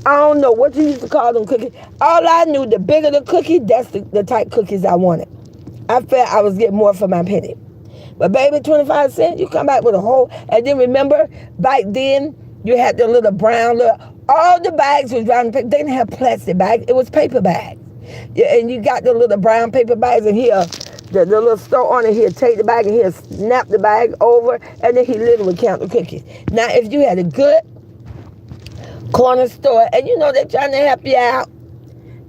don't know what you used to call them cookies. All I knew, the bigger the cookie, that's the type cookies I wanted. I felt I was getting more for my penny. But baby, 25 cents, you come back with a whole. And then remember, back then, you had the little brown, all the bags was brown. They didn't have plastic bags. It was paper bags. Yeah, and you got the little brown paper bags, and he'll, the little store owner, he'll take the bag and he'll snap the bag over, and then he literally count the cookies. Now, if you had a good corner store, and you know they're trying to help you out,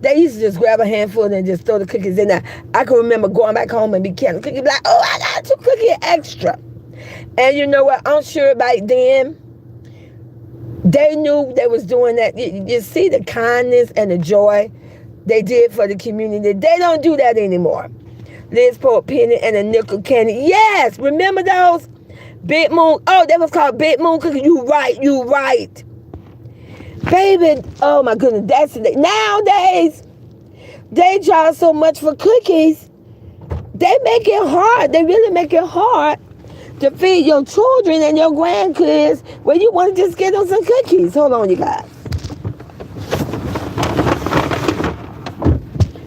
they used to just grab a handful and just throw the cookies in there. I can remember going back home and be counting cookies, like, oh, I got 2 cookies extra. And you know what? I'm sure back then, they knew they was doing that. You see the kindness and the joy they did for the community. They don't do that anymore. Liz put a penny and a nickel candy. Yes, remember those? Big Moon. Oh, that was called Big Moon cookies. You right. Baby, oh my goodness, that's the day. Nowadays, they charge so much for cookies. They make it hard. They really make it hard to feed your children and your grandkids when you want to just get them some cookies. Hold on, you guys.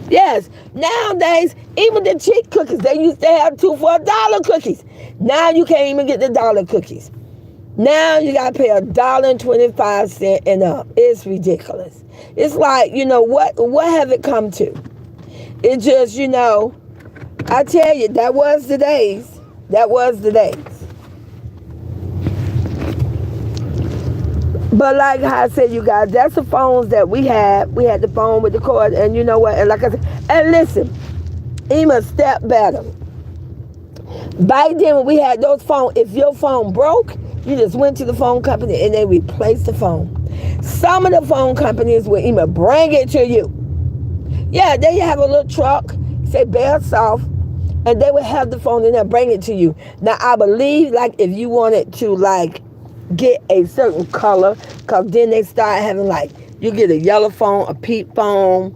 Yes, nowadays, even the cheap cookies, they used to have 2 for $1 cookies. Now you can't even get the dollar cookies. Now you got to pay $1.25 and up. It's ridiculous. It's like, you know, what have it come to? It just, you know, I tell you, that was the days. That was the days. But like I said, you guys, that's the phones that we had. We had the phone with the cord, and you know what? And like I said, and listen, even a step better. Back then when we had those phones, if your phone broke, you just went to the phone company and they replaced the phone. Some of the phone companies will even bring it to you. Yeah, they have a little truck, say Bell South, and they would have the phone and they'll bring it to you. Now, I believe, like, if you wanted to, like, get a certain color, because then they start having, like, you get a yellow phone, a pink phone,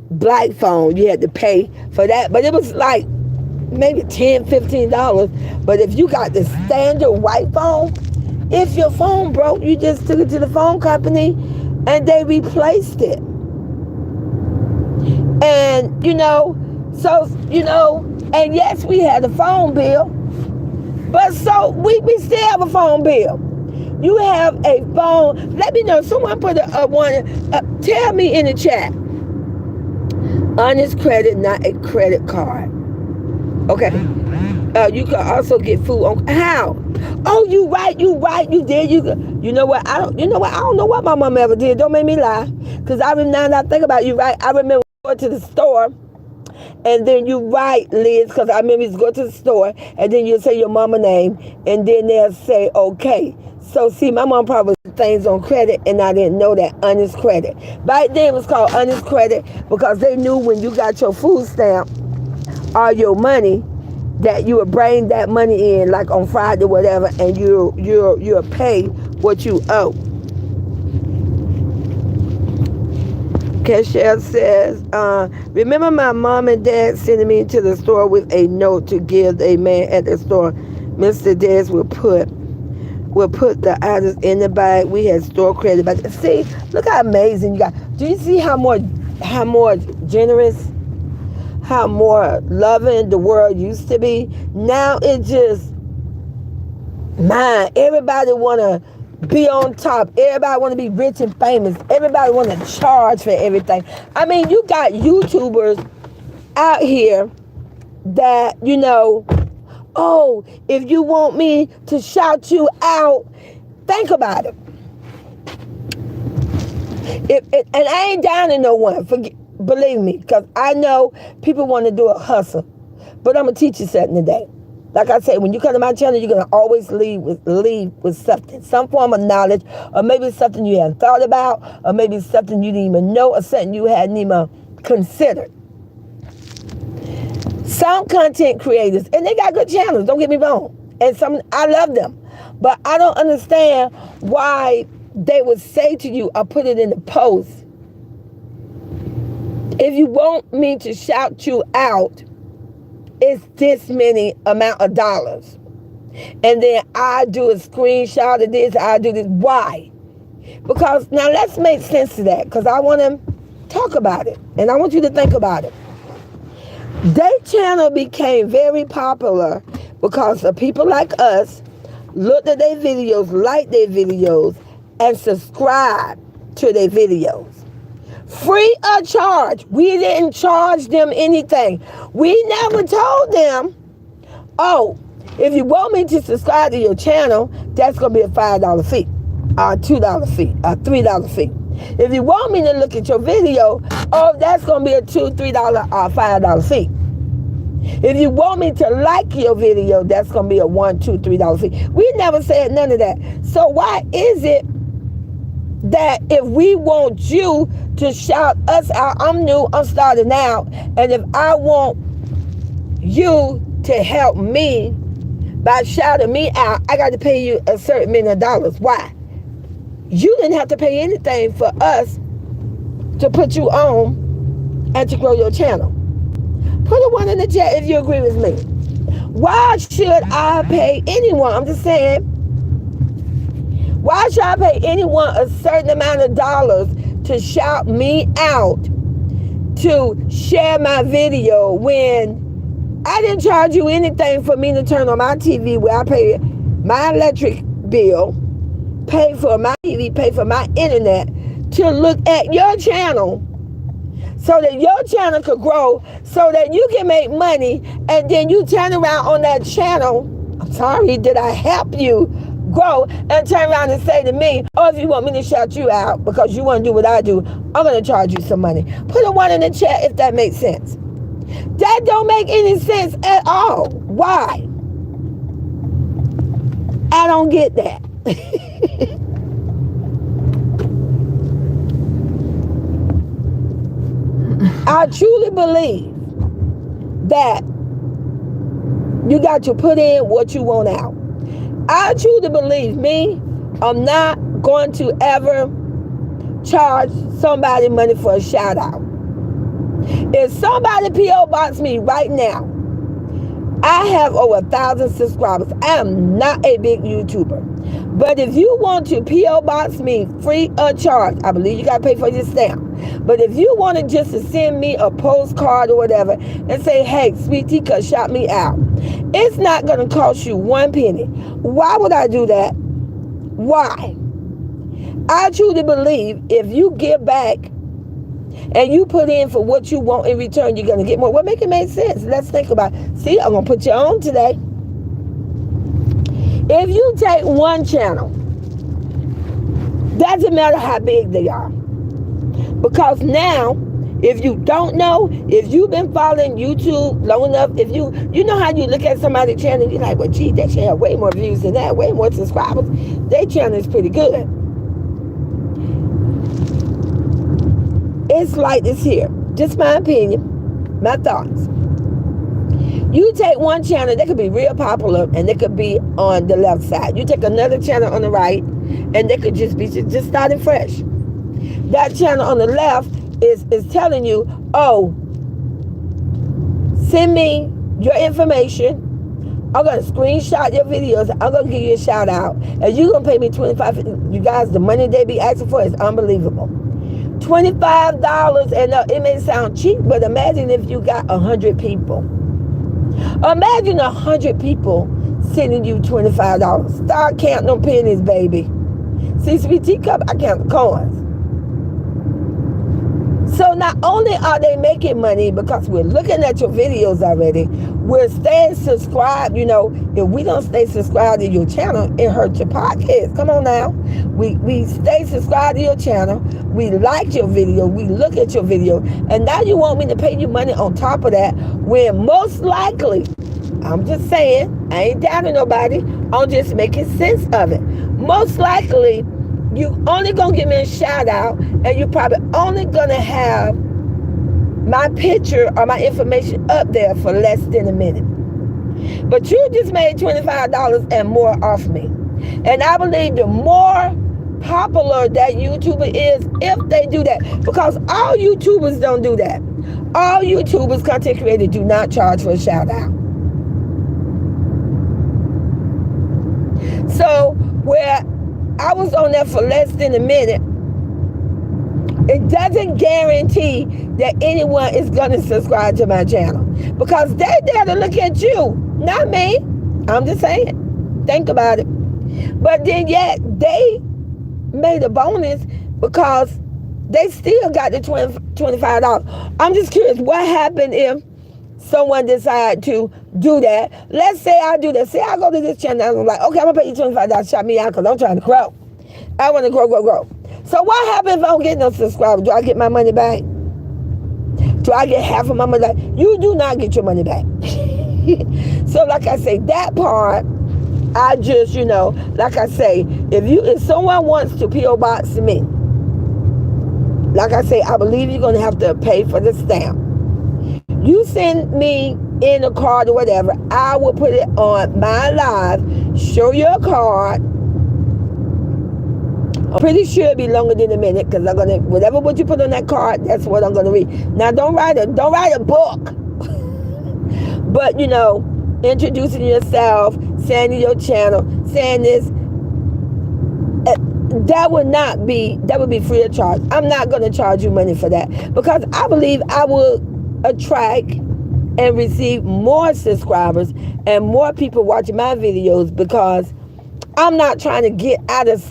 black phone. You had to pay for that. But it was, like, maybe $10, $15. But if you got the standard white phone, if your phone broke, you just took it to the phone company and they replaced it. And, you know, so, you know, and yes, we had a phone bill, but so we still have a phone bill. You have a phone. Let me know. Someone put tell me in the chat. Honest credit, not a credit card. Okay. You can also get food on how? Oh, you right. You did. You know what? I don't know what my mom ever did. Don't make me lie. Because now that I think about it, you right. I remember going to the store, and then you write, Liz, because I remember you go to the store, and then you say your mama name, and then they'll say, okay. So, see, my mom probably did things on credit, and I didn't know that, honest credit. Back then, it was called honest credit because they knew when you got your food stamp or your money that you would bring that money in, like on Friday or whatever, and you'll pay what you owe. Cashier says, remember my mom and dad sending me to the store with a note to give a man at the store. Mr. Des will put the items in the bag. We had store credit. But see, look how amazing you got. Do you see how more generous, how more loving the world used to be? Now it just, man, everybody want to be on top. Everybody want to be rich and famous. Everybody want to charge for everything. I mean, you got YouTubers out here that, you know, oh, if you want me to shout you out, think about it. And I ain't down to no one, believe me, because I know people want to do a hustle. But I'm going to teach you something today. Like I said, when you come to my channel, you're going to always leave with something, some form of knowledge, or maybe something you hadn't thought about, or maybe something you didn't even know, or something you hadn't even considered. Some content creators, and they got good channels, don't get me wrong, and some, I love them, but I don't understand why they would say to you, or put it in the post, if you want me to shout you out, it's this many amount of dollars. And then I do a screenshot of this, I do this. Why? Because, now let's make sense of that, because I want to talk about it, and I want you to think about it. Their channel became very popular because of people like us looked at their videos, liked their videos, and subscribed to their videos. Free of charge. We didn't charge them anything. We never told them, oh, if you want me to subscribe to your channel, that's going to be a $5 fee, a $2 fee, a $3 fee. If you want me to look at your video, oh, that's going to be a $2, $3, or $5 fee. If you want me to like your video, that's going to be a $1, $2, $3 fee. We never said none of that. So why is it that if we want you to shout us out, I'm new, I'm starting out, and if I want you to help me by shouting me out, I got to pay you a certain amount of dollars? Why? You didn't have to pay anything for us to put you on and to grow your channel. Put a 1 in the chat if you agree with me. Why should I pay anyone? I'm just saying, why should I pay anyone a certain amount of dollars to shout me out, to share my video, when I didn't charge you anything for me to turn on my TV, where I pay my electric bill, pay for my TV, pay for my internet, to look at your channel so that your channel could grow, so that you can make money, and then you turn around on that channel, I'm sorry, did I help you grow, and turn around and say to me, oh, if you want me to shout you out because you want to do what I do, I'm going to charge you some money. Put a 1 in the chat if that makes sense. That don't make any sense at all. Why? I don't get that. I truly believe that you got to put in what you want out. I truly believe I'm not going to ever charge somebody money for a shout out. If somebody P.O. box me right now, I have over 1,000 subscribers. I am not a big YouTuber. But if you want to P.O. box me free of charge, I believe you got to pay for your stamp. But if you want to just to send me a postcard or whatever and say, hey, Sweet Tea, shout me out, it's not going to cost you 1 penny. Why would I do that? Why? I truly believe if you give back and you put in for what you want in return, you're going to get more. What make it make sense? Let's think about it. See, I'm going to put you on today. If you take one channel, doesn't matter how big they are. Because now, if you don't know, if you've been following YouTube long enough, if you know how you look at somebody's channel and you're like, well, gee, they should have way more views than that, way more subscribers. Their channel is pretty good. It's like this here. Just my opinion, my thoughts. You take one channel, they could be real popular, and they could be on the left side. You take another channel on the right, and they could just be just starting fresh. That channel on the left is telling you, oh, send me your information. I'm going to screenshot your videos. I'm going to give you a shout out. And you're going to pay me $25. You guys, the money they be asking for is unbelievable. $25, and it may sound cheap, but imagine if you got 100 people. Imagine 100 people sending you $25. Start counting them pennies, baby. See, Sweet Teacup, I count the coins. So not only are they making money because we're looking at your videos already, we're staying subscribed. You know, if we don't stay subscribed to your channel, it hurts your podcast. Come on now. We stay subscribed to your channel. We like your video. We look at your video. And now you want me to pay you money on top of that, when most likely, I'm just saying, I ain't doubting nobody, I'm just making sense of it. Most likely, you only gonna give me a shout out, and you're probably only gonna have my picture or my information up there for less than a minute. But you just made $25 and more off me. And I believe the more popular that YouTuber is, if they do that, because all YouTubers don't do that. All YouTubers, content creators, do not charge for a shout out. So where I was on there for less than a minute, it doesn't guarantee that anyone is going to subscribe to my channel, because they're there to look at you, not me. I'm just saying. Think about it. But then yet they made a bonus because They still got the $25. I'm just curious, what happened if someone decide to do that? Let's say I do that. Say I go to this channel and I'm like, okay, I'm gonna pay you $25. Shout me out because I'm trying to grow. I want to grow. So what happens if I don't get no subscribers? Do I get my money back? Do I get half of my money back? You do not get your money back. So like I say, that part, I just, like I say, if someone wants to P.O. box me, like I say, I believe you're going to have to pay for the stamp. You send me in a card or whatever, I will put it on my live, show you a card. I'm pretty sure it'll be longer than a minute because whatever what you put on that card, that's what I'm gonna read. Now don't write a book. But introducing yourself, saying your channel, saying this, that would be free of charge. I'm not gonna charge you money for that because I believe I will attract and receive more subscribers and more people watching my videos because I'm not trying to get out of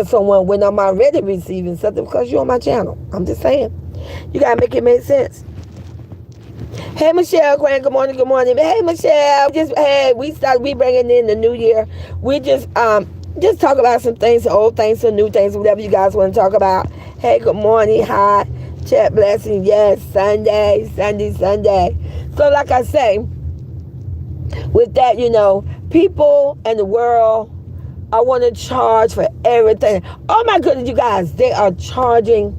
someone when I'm already receiving something because you're on my channel. I'm just saying. You gotta make it make sense. Hey Michelle, Grant, good morning. Hey Michelle, we bringing in the new year. We just talk about some things, old things, some new things, whatever you guys want to talk about. Hey, good morning, hi, chat blessing, yes, Sunday. So like I say, with that, people and the world, I want to charge for everything. Oh my goodness, you guys, they are charging.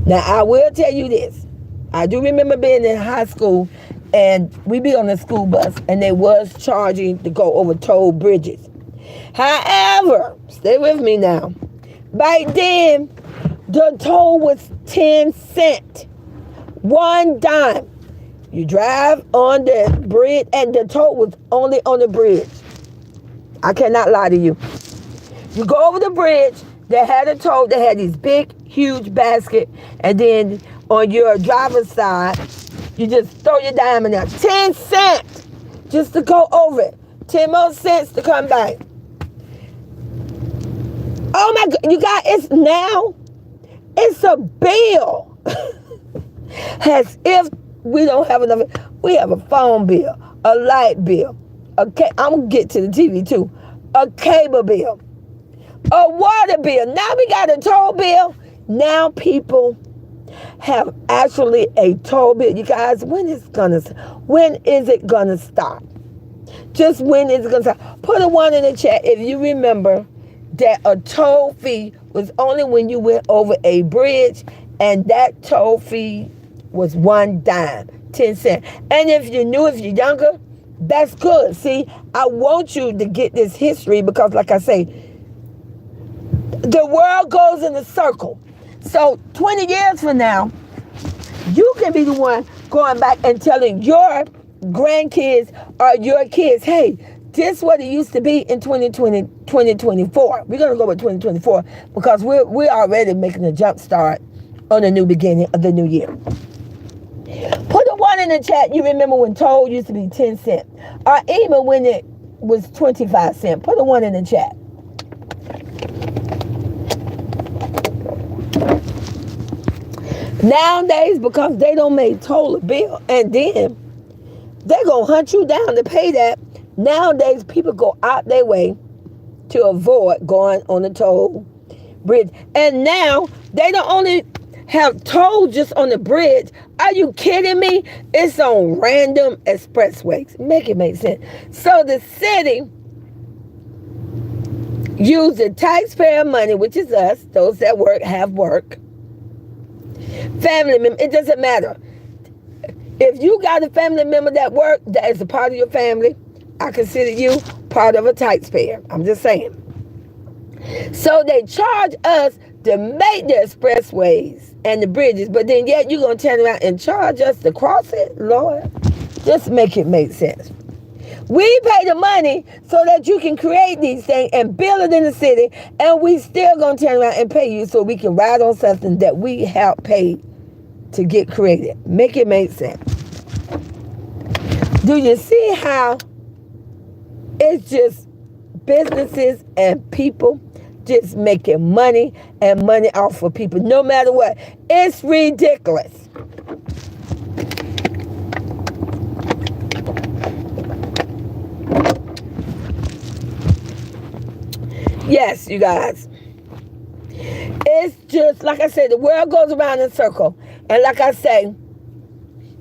Now, I will tell you this. I do remember being in high school and we be on the school bus and they was charging to go over toll bridges. However, stay with me now. Back then, the toll was 10 cents. 1 dime. You drive on the bridge and the toll was only on the bridge. I cannot lie to you. You go over the bridge, they had a toll, they had these big, huge basket, and then on your driver's side, you just throw your dime in there. 10 cents just to go over it. 10 more cents to come back. Oh my God, you guys, it's a bill. As if we don't have enough. We have a phone bill, a light bill. Okay, I'm going to get to the TV too. A cable bill. A water bill. Now we got a toll bill. Now people have actually a toll bill. You guys, when is it going to stop? Just when is it going to stop? Put a 1 in the chat if you remember that a toll fee was only when you went over a bridge, and that toll fee was 1 dime, 10 cents. And if you're younger, that's good. See, I want you to get this history because, like I say, the world goes in a circle. So 20 years from now, you can be the one going back and telling your grandkids or your kids, hey, this is what it used to be in 2024. We're going to go with 2024 because we're already making a jump start on the new beginning of the new year. Put a 1 in the chat. You remember when toll used to be 10 cents, or even when it was 25 cents. Put a 1 in the chat. Nowadays, because they don't make toll a bill, and then they're gonna hunt you down to pay that. Nowadays, people go out their way to avoid going on the toll bridge, and now they don't only have toll just on the bridge. Are you kidding me? It's on random expressways. Make it make sense. So the city use the taxpayer money, which is us, those that have work, family member, it doesn't matter. If you got a family member that work, that is a part of your family, I consider you part of a taxpayer. I'm just saying. So they charge us to make the expressways and the bridges, but then yet you're going to turn around and charge us to cross it? Lord, just make it make sense. We pay the money so that you can create these things and build it in the city, and we still going to turn around and pay you so we can ride on something that we helped pay to get created. Make it make sense. Do you see how it's just businesses and people just making money and money off of people, no matter what. It's ridiculous. Yes, you guys. It's just, like I said, the world goes around in a circle. And like I say,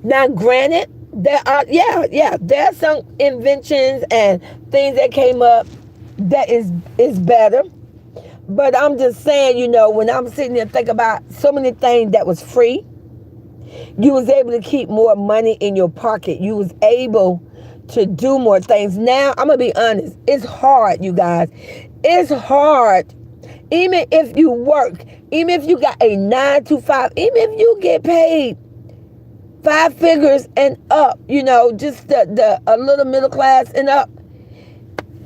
now granted, there are, there are some inventions and things that came up that is better. But I'm just saying, when I'm sitting there thinking about so many things that was free, you was able to keep more money in your pocket. You was able to do more things. Now, I'm going to be honest. It's hard, you guys. It's hard. Even if you work, even if you got a 9 to 5, even if you get paid 5 figures and up, just the a little middle class and up,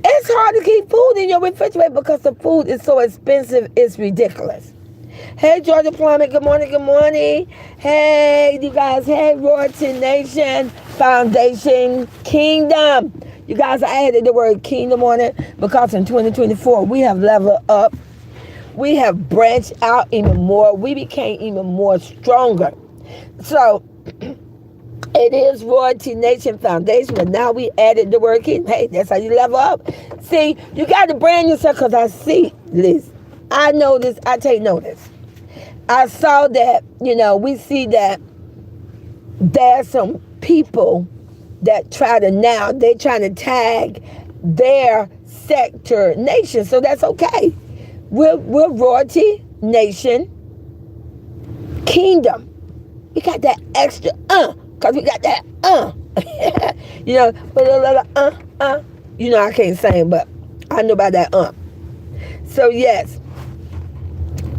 it's hard to keep food in your refrigerator because the food is so expensive. It's ridiculous. Hey, Georgia Plummet. Good morning. Good morning. Hey, you guys. Hey, Royalty Nation Foundation Kindom. You guys, I added the word kingdom on it because in 2024, we have leveled up. We have branched out even more. We became even more stronger. So, it is Royalty Nation Foundation, but now we added the word kingdom. Hey, that's how you level up. See, you got to brand yourself because I see this. I know this. I take notice. I saw that, we see that there's some people that they're trying to tag their sector nation. So that's okay. We're Royalty Nation Kindom. We got that extra because we got that I can't sing, but I know about that So yes,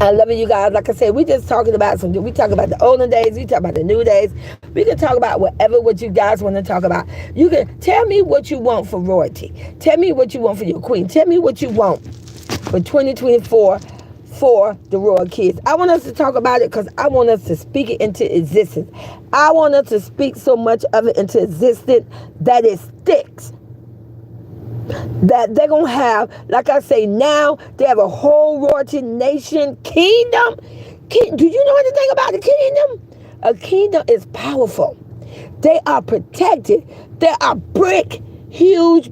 I love it, you guys. Like I said, we just talking about we talk about the olden days, we talk about the new days. We can talk about what you guys want to talk about. You can tell me what you want for royalty. Tell me what you want for your queen. Tell me what you want for 2024 for the royal kids. I want us to talk about it because I want us to speak it into existence. I want us to speak so much of it into existence that it sticks. That they're going to have, like I say, now they have a whole Royalty Nation kingdom. Do you know anything about the kingdom? A kingdom is powerful. They are protected. There are huge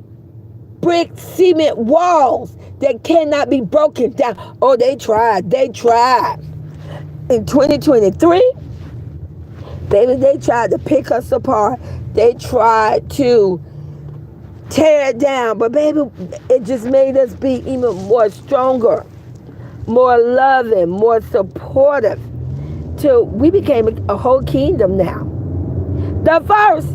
brick cement walls that cannot be broken down. Oh, they tried. In 2023, baby, they tried to pick us apart. They tried to tear it down, but baby, it just made us be even more stronger, more loving, more supportive, till we became a whole kingdom now. The first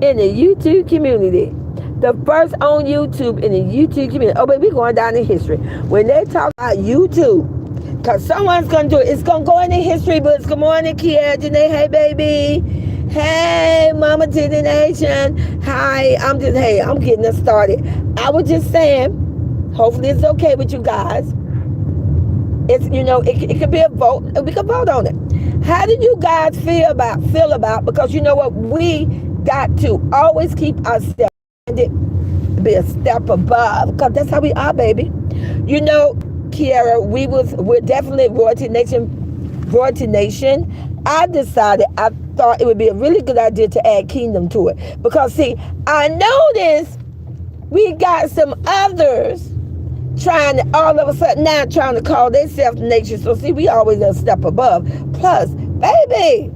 in the YouTube community, the first on YouTube in the YouTube community. Oh, baby, we're going down in history. When they talk about YouTube, because someone's going to do it, it's going to go into history books. Good morning, Kiera, Janae, hey, baby. Hey, Mama to the Nation. Hi, I'm getting us started. I was just saying, hopefully it's okay with you guys. It's, it could be a vote. We could vote on it. How do you guys feel about, because you know what? We got to always keep ourselves, be a step above, because that's how we are, baby. Kiera, we're definitely Royalty Nation. I thought it would be a really good idea to add kingdom to it. Because, see, I noticed we got some others all of a sudden now trying to call themselves nation. So, see, we always a step above. Plus, baby,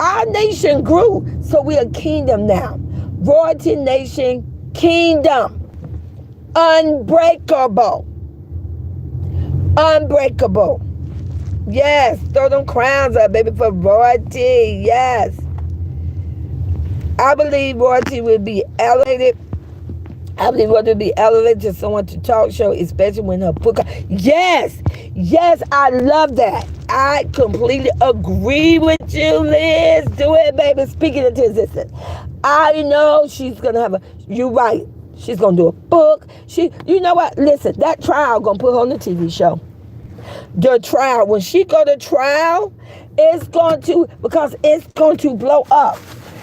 our nation grew. So we are kingdom now. Royalty Nation Kindom. Unbreakable. Yes, throw them crowns up, baby, for royalty. Yes. I believe royalty will be elevated. I believe royalty will be elevated to someone to talk show, especially when her book. Yes, I love that. I completely agree with you, Liz. Do it, baby. Speak it into existence. I know she's going to have you're right. She's going to do a book. You know what? Listen, that trial going to put her on the TV show. The trial, when she go to trial, it's going to blow up,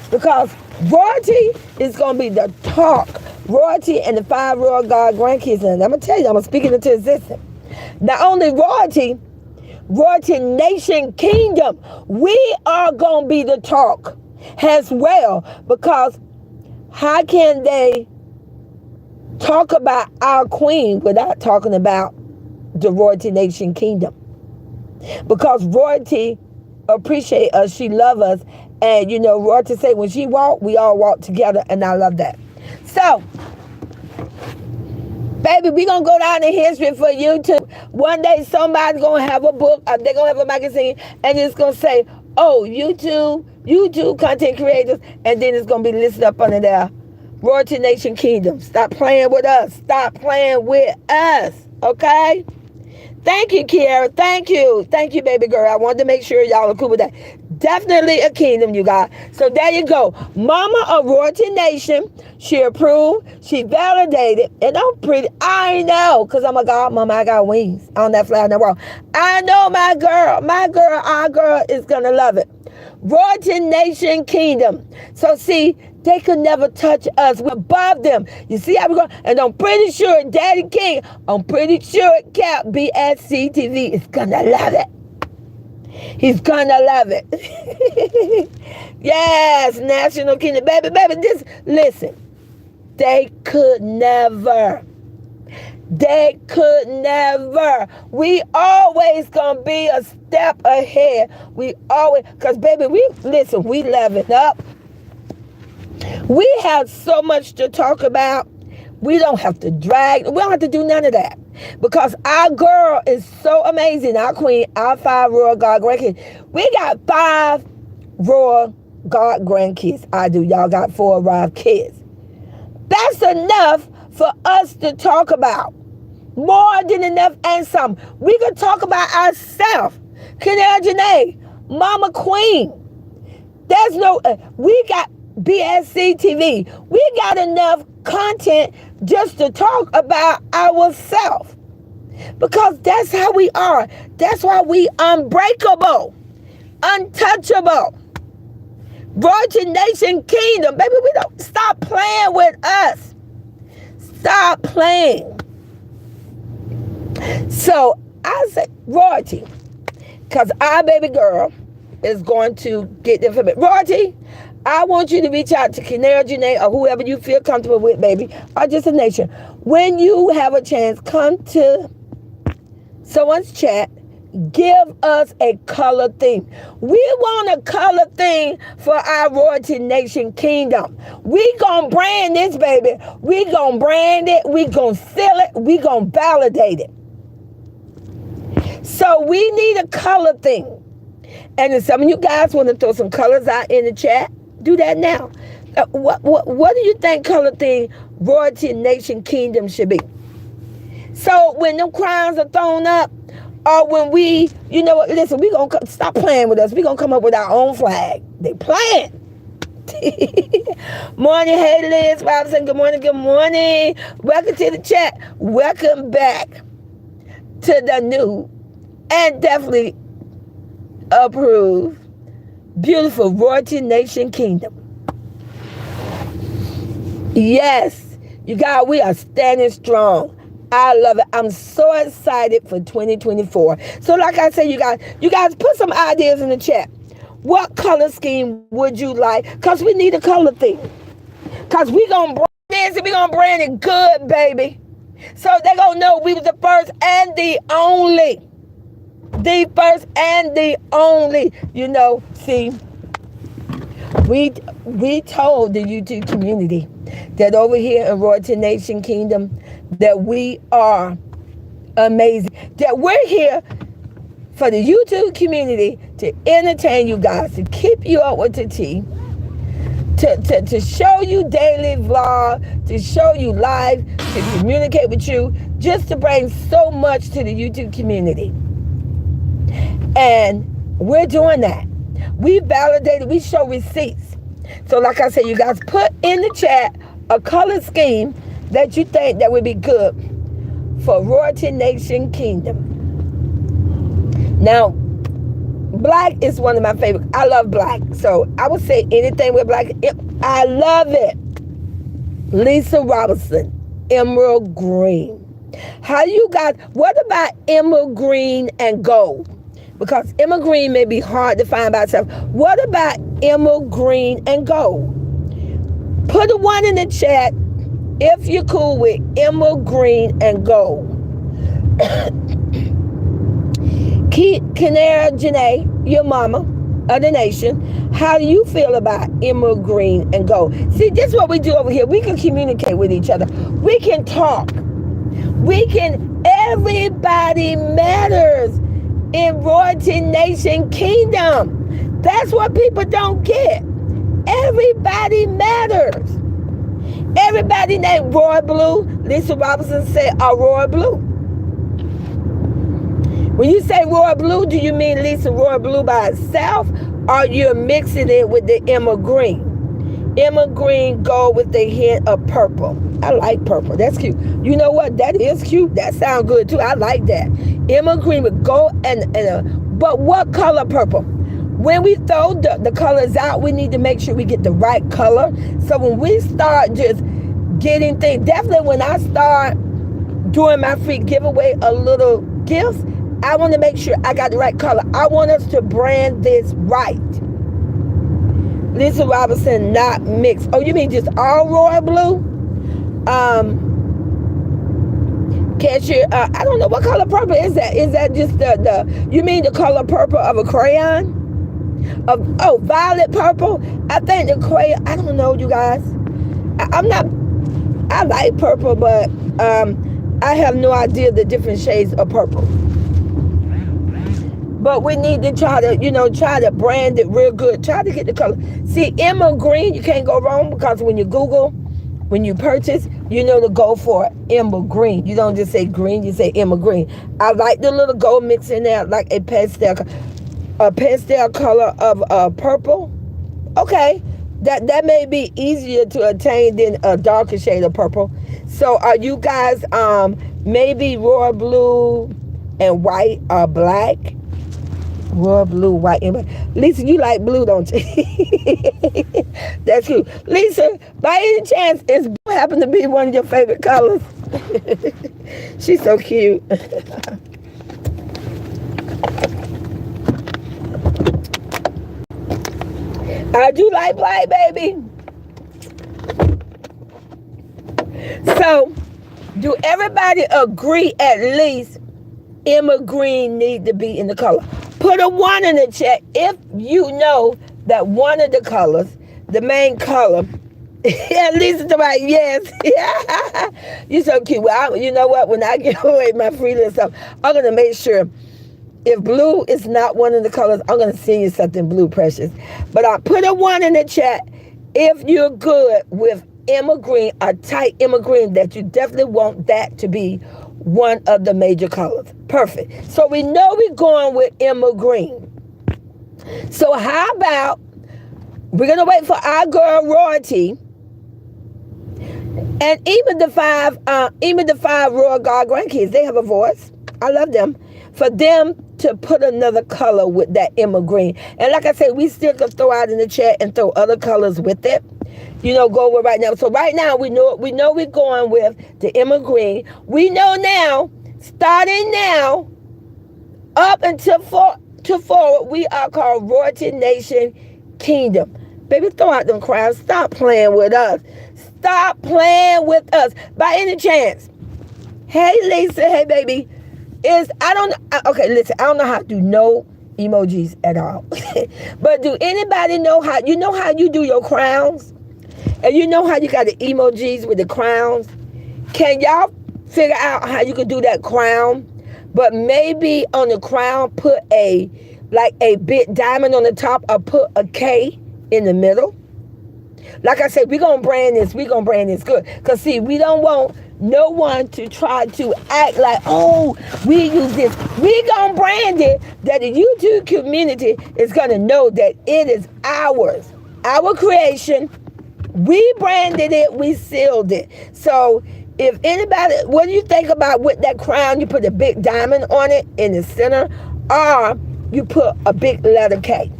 because royalty is going to be the talk. Royalty and the 5 royal God grandkids, and I'm going to tell you, I'm going to speak it into existence. Not only royalty, Royalty Nation Kingdom, we are going to be the talk as well, because how can they talk about our queen without talking about the Royalty Nation Kingdom? Because royalty appreciate us, she love us, and royalty say when she walk, we all walk together, and I love that. So, baby, we gonna go down in history for YouTube. One day somebody's gonna have a book, they're gonna have a magazine, and it's gonna say, oh, YouTube content creators, and then it's gonna be listed up under there, Royalty Nation Kingdom. Stop playing with us. Stop playing with us. Okay? Thank you, Kiara. Thank you. Thank you, baby girl. I wanted to make sure y'all are cool with that. Definitely a kingdom, you guys. So there you go. Mama of Royalty Nation. She approved. She validated. And I'm pretty. I know. Because I'm a godmama. I got wings on that fly in the world. I know my girl. Our girl is going to love it. Royalty Nation Kingdom. So see, they could never touch us. We're above them. You see how we're going? And I'm pretty sure Daddy King, I'm pretty sure Cap BSC TV is going to love it. He's going to love it. Yes, National Kingdom. Baby, this, listen. They could never. They could never. We always gonna be a step ahead. We always, because baby, we leveling up. We have so much to talk about. We don't have to drag. We don't have to do none of that. Because our girl is so amazing. Our queen, our 5 royal God grandkids. We got 5 royal God grandkids. I do. Y'all got 4 arrived kids. That's enough for us to talk about. More than enough and some. We can talk about ourselves. Canal Janae, Mama Queen. There's no, we got BSC TV. We got enough content just to talk about ourselves. Because that's how we are. That's why we unbreakable, untouchable. Royalty Nation Kingdom. Baby, we don't stop playing with us. Stop playing. So I say royalty, because our baby girl is going to get the information. Royalty, I want you to reach out to Canary Janae or whoever you feel comfortable with, baby, or just a nation. When you have a chance, come to someone's chat. Give us a color theme. We want a color theme for our Royalty Nation Kingdom. We gonna brand this, baby. We gonna brand it. We gonna seal it. We gonna validate it. So we need a color theme. And if some of you guys want to throw some colors out in the chat, do that now. What do you think color theme Royalty Nation Kingdom should be? So when them crowns are thrown up, or when we, listen, we gonna stop playing with us. We gonna come up with our own flag. They playing. Morning, hey Liz, Robinson. Good morning, good morning. Welcome to the chat. Welcome back to the new and definitely approved, beautiful Royalty Nation Kingdom. Yes, you guys, we are standing strong. I love it. I'm so excited for 2024. So like I said, you guys put some ideas in the chat. What color scheme would you like? Because we need a color theme. Because we going to brand this and we going to brand it good, baby. So they going to know we was the first and the only. The first and the only. See, we told the YouTube community that over here in Royalty Nation Kingdom that we are amazing. That we're here for the YouTube community to entertain you guys, to keep you up with the tea, to show you daily vlog, to show you live, to communicate with you, just to bring so much to the YouTube community. And we're doing that. We validated, we show receipts. So like I said, you guys put in the chat a color scheme that you think that would be good for Royalty Nation Kingdom. Now, black is one of my favorites. I love black. So I would say anything with black. I love it. Lisa Robinson, emerald green. How you guys, what about emerald green and gold? Because emerald green may be hard to find by itself. What about emerald green and gold? Put a 1 in the chat if you're cool with emerald green and gold. Canara Janae, your mama of the nation, how do you feel about emerald green and gold? See, this is what we do over here. We can communicate with each other. We can talk. Everybody matters in Royalty Nation Kingdom. That's what people don't get. Everybody matters. Everybody named Roy Blue, Lisa Robinson said, Roy Blue. When you say Roy Blue, do you mean Lisa Roy Blue by itself, or you're mixing it with the emerald green? Emerald green gold with a hint of purple. I like purple. That's cute. You know what? That is cute. That sounds good too. I like that. Emerald green with gold but what color purple? When we throw the colors out, we need to make sure we get the right color. So when we start just getting things, definitely when I start doing my free giveaway a little gifts, I want to make sure I got the right color. I want us to brand this right. Lisa Robinson, not mixed. Oh, you mean just all royal blue? Cashier, I don't know what color purple is that. Is that just the you mean the color purple of a crayon? Violet purple? I think the crayon, I don't know, you guys. I like purple, but I have no idea the different shades of purple. But we need to try to brand it real good. Try to get the color. See, emerald green, you can't go wrong, because when you Google, when you purchase, you know to go for emerald green. You don't just say green, you say emerald green. I like the little gold mix in there, like a pastel color of purple. Okay, that may be easier to attain than a darker shade of purple. So are you guys maybe royal blue and white or black? Royal blue, white, and black. Lisa, you like blue, don't you? That's cute. Lisa, by any chance, is blue happen to be one of your favorite colors? She's so cute. I do like black, baby. So, do everybody agree at least emerald green need to be in the color? Put a 1 in the chat if you know that one of the colors, the main color, at least it's right, yes. You're so cute. Well, you know what? When I give away my free list stuff, I'm going to make sure if blue is not one of the colors, I'm going to send you something blue, precious. But I'll put a 1 in the chat if you're good with emerald green, a tight emerald green, that you definitely want that to be one of the major colors. Perfect. So we know we're going with emerald green. So how about we're going to wait for our girl Royalty, and even the five Royal Guard grandkids, they have a voice. I love them. For them to put another color with that emerald green. And like I said, we still can throw out in the chat and throw other colors with it. Go with right now. So right now we know we're going with the emerald green. We know now, starting now, up until forward, we are called Royalty Nation Kingdom. Baby, throw out them crowds. Stop playing with us. Stop playing with us. By any chance. Hey, Lisa. Hey, baby. Okay, listen, I don't know how to do no emojis at all. But do anybody know how you do your crowns? And you know how you got the emojis with the crowns? Can y'all figure out how you can do that crown? But maybe on the crown, put a big diamond on the top, or put a K in the middle. Like I said, we're going to brand this. We're going to brand this good. Because, see, we don't want no one to try to act like, we use this. We're going to brand it that the YouTube community is going to know that it is ours. Our creation. We branded it. We sealed it. So if anybody, what do you think about with that crown? You put a big diamond on it in the center, or you put a big letter K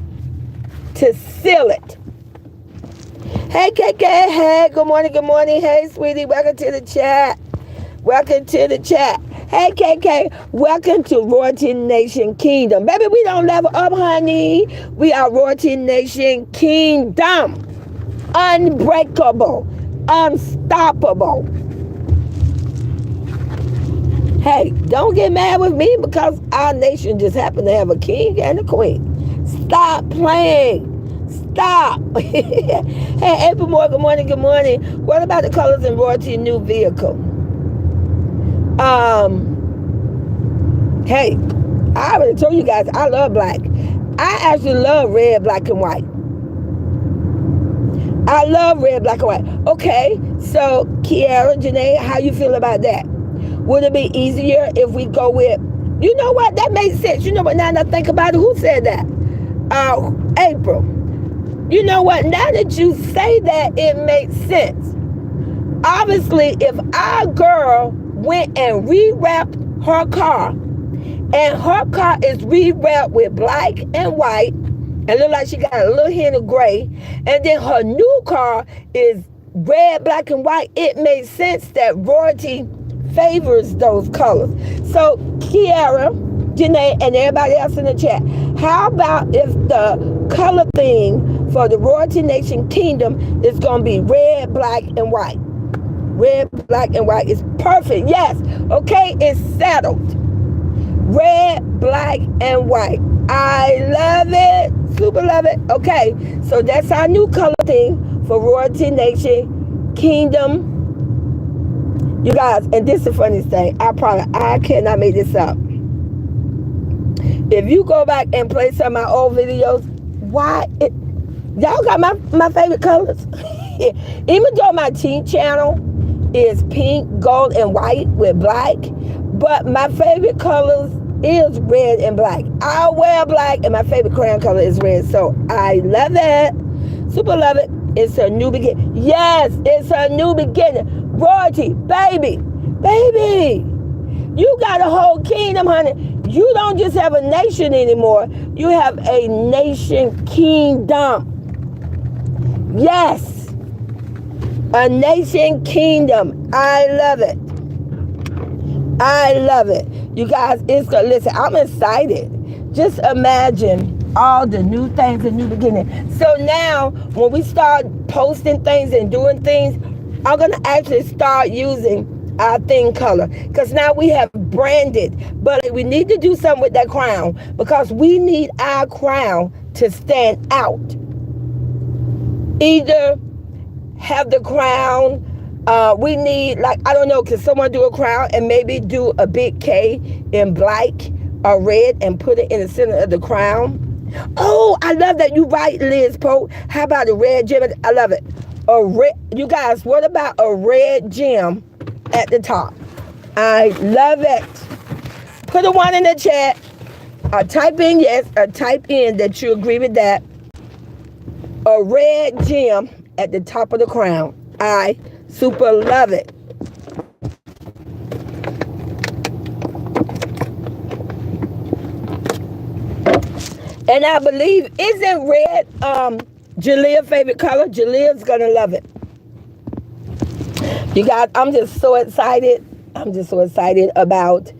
to seal it. Hey, KK. Hey, good morning. Good morning. Hey, sweetie. Welcome to the chat. Welcome to the chat. Hey, KK, welcome to Royalty Nation Kingdom. Baby, we don't level up, honey. We are Royalty Nation Kingdom. Unbreakable. Unstoppable. Hey, don't get mad with me because our nation just happened to have a king and a queen. Stop playing. Stop. Hey, April Moore, good morning, good morning. What about the colors in Royalty new vehicle? Hey, I already told you guys I love black. I actually love red, black, and white. I love red, black, and white. Okay, so Kiara, Janae, how you feel about that? Would it be easier if we go with, you know what, that makes sense. You know what, now that I think about it, who said that? April. You know what, now that you say that, it makes sense. Obviously, if our girl went and rewrapped her car, and her car is rewrapped with black and white, and look like she got a little hint of gray, and then her new car is red, black, and white, it makes sense that Royalty favors those colors. So Kiara, Janae, and everybody else in the chat, how about if the color theme for the Royalty Nation Kingdom is going to be red, black, and white? Red, black, and white is perfect. Yes. Okay, it's settled. Red, black, and white. I love it. Super love it. Okay, so that's our new color theme for Royalty Nation Kingdom. You guys, and this is the funniest thing. I cannot make this up. If you go back and play some of my old videos, y'all got my favorite colors. Even though my teen channel is pink, gold, and white with black, but my favorite colors is red and black. I wear black, and my favorite crayon color is red. So I love it. Super love it. It's a new beginning. Yes, it's a new beginning. Royalty, baby, baby. You got a whole kingdom, honey. You don't just have a nation anymore. You have a nation kingdom. Yes. A nation kingdom. I love it. I love it. You guys, it's good. Listen, I'm excited. Just imagine all the new things, the new beginning. So now, when we start posting things and doing things, I'm going to actually start using our thing color. Because now we have branded. But we need to do something with that crown. Because we need our crown to stand out. Either have the crown, we need, like, I don't know, can someone do a crown and maybe do a big K in black or red and put it in the center of the crown? Oh, I love that. You right, Liz Pope. How about a red gem? I love it. You guys, what about a red gem at the top? I love it. Put a 1 in the chat. Type in yes, or type in that you agree with that. A red gem at the top of the crown. I super love it. And I believe, isn't red Jaleel's favorite color? Jaleel's gonna love it. You guys, I'm just so excited. I'm just so excited about,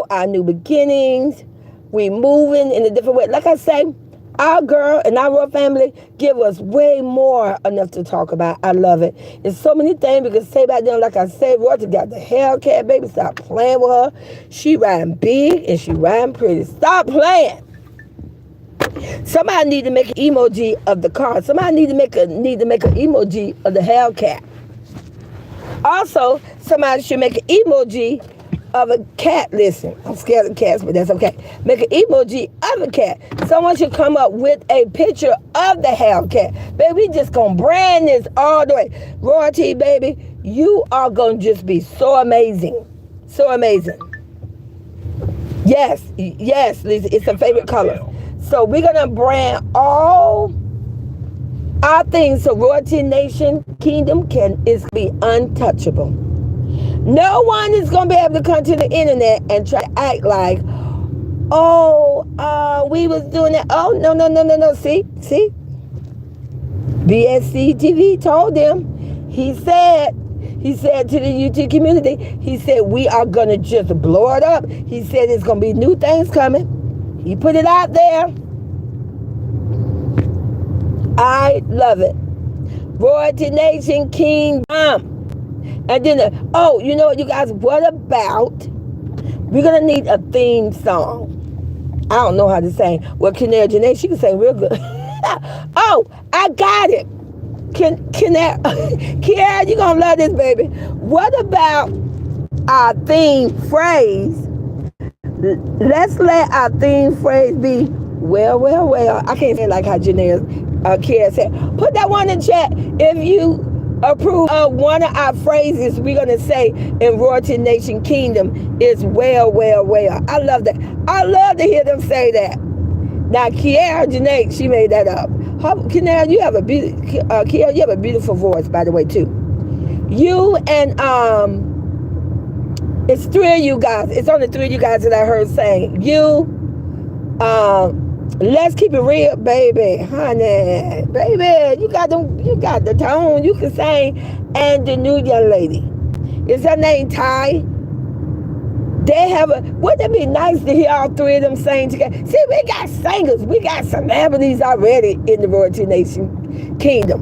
our new beginnings. We moving in a different way. Like I say, our girl and our royal family give us way more enough to talk about. I love it. There's so many things we can say about them. Like I said, Royalty got the Hellcat, baby. Stop playing with her. She riding big and she riding pretty. Stop playing. Somebody need to make an emoji of the car. Somebody need to make an emoji of the Hellcat. Also, somebody should make an emoji of a cat. Listen, I'm scared of cats, but that's okay. Make an emoji of a cat. Someone should come up with a picture of the Hellcat. Baby, we just gonna brand this all the way. Royalty, baby, you are gonna just be so amazing. So amazing. Yes, Lisa, it's a favorite color. So we're gonna brand all our things so Royalty Nation Kingdom is be untouchable. No one is gonna be able to come to the internet and try to act like, we was doing that. Oh, no. See? BSC TV told them. He said He said to the UT community, he said, we are going to just blow it up. He said, there's going to be new things coming. He put it out there. I love it. Royalty Nation Kindom. And then, you know what, you guys, what about, we're going to need a theme song. I don't know how to sing. Well, Canary Janae, she can sing real good. Oh, I got it. Kiara, you're going to love this, baby. What about our theme phrase? Let's let our theme phrase be, well, well, well. I can't say it like how Janae Kiara said. Put that one in chat if you approve of one of our phrases we're going to say in Royalty Nation Kindom is well, well, well. I love that. I love to hear them say that. Now, Kiara Janae, she made that up. Kiara, you have a Kiara, you have a beautiful voice, by the way, too. You and it's three of you guys. It's only three of you guys that I heard saying. You, let's keep it real, baby, honey, baby. You got the tone. You can sing. And the new young lady, is her name Ty? They have wouldn't it be nice to hear all three of them sing together? See, we got singers, we got celebrities already in the Royalty Nation Kindom.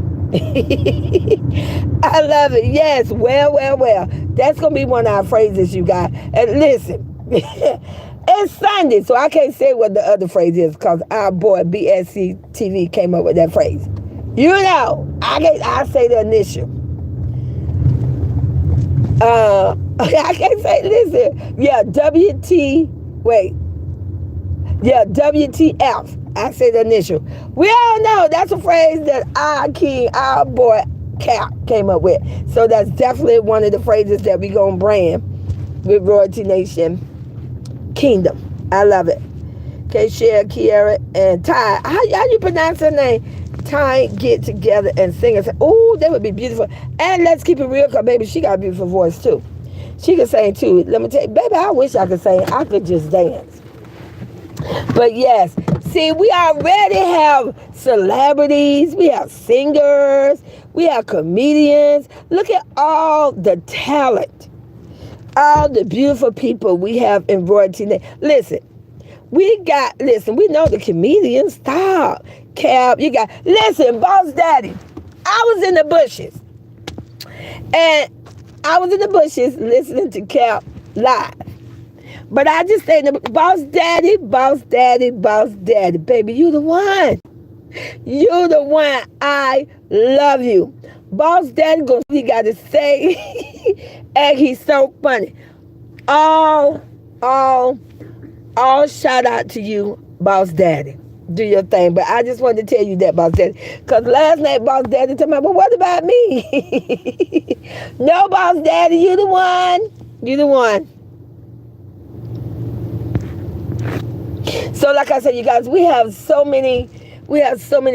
I love it. Yes, well, well, well. That's going to be one of our phrases, you guys. And listen, it's Sunday, so I can't say what the other phrase is because our boy BSC TV came up with that phrase. You know, I say the initial. I can't say, listen. Yeah, WTF. I say the initial. We all know that's a phrase that our boy Cap came up with. So that's definitely one of the phrases that we gonna brand with Royalty Nation Kindom. I love it. Okay, Cher, Kiara, and Ty. How you pronounce her name? Ty get together and sing and say, oh, that would be beautiful. And let's keep it real, because baby, she got a beautiful voice too. She can sing too. Let me tell you, baby, I wish I could sing. I could just dance. But yes, see, we already have celebrities, we have singers, we have comedians. Look at all the talent, all the beautiful people we have in Royalty Nation. Listen, we know the comedians. Stop. Cap, listen, Boss Daddy, I was in the bushes. And I was in the bushes listening to Cap live. But I just say, Boss Daddy, baby, you the one. You the one. I love you. Boss Daddy goes, he got to say, and he's so funny. All shout out to you, Boss Daddy. Do your thing. But I just wanted to tell you that, Boss Daddy. Because last night, Boss Daddy told me, well, what about me? No, Boss Daddy, you the one. You the one. So like I said, you guys, we have so many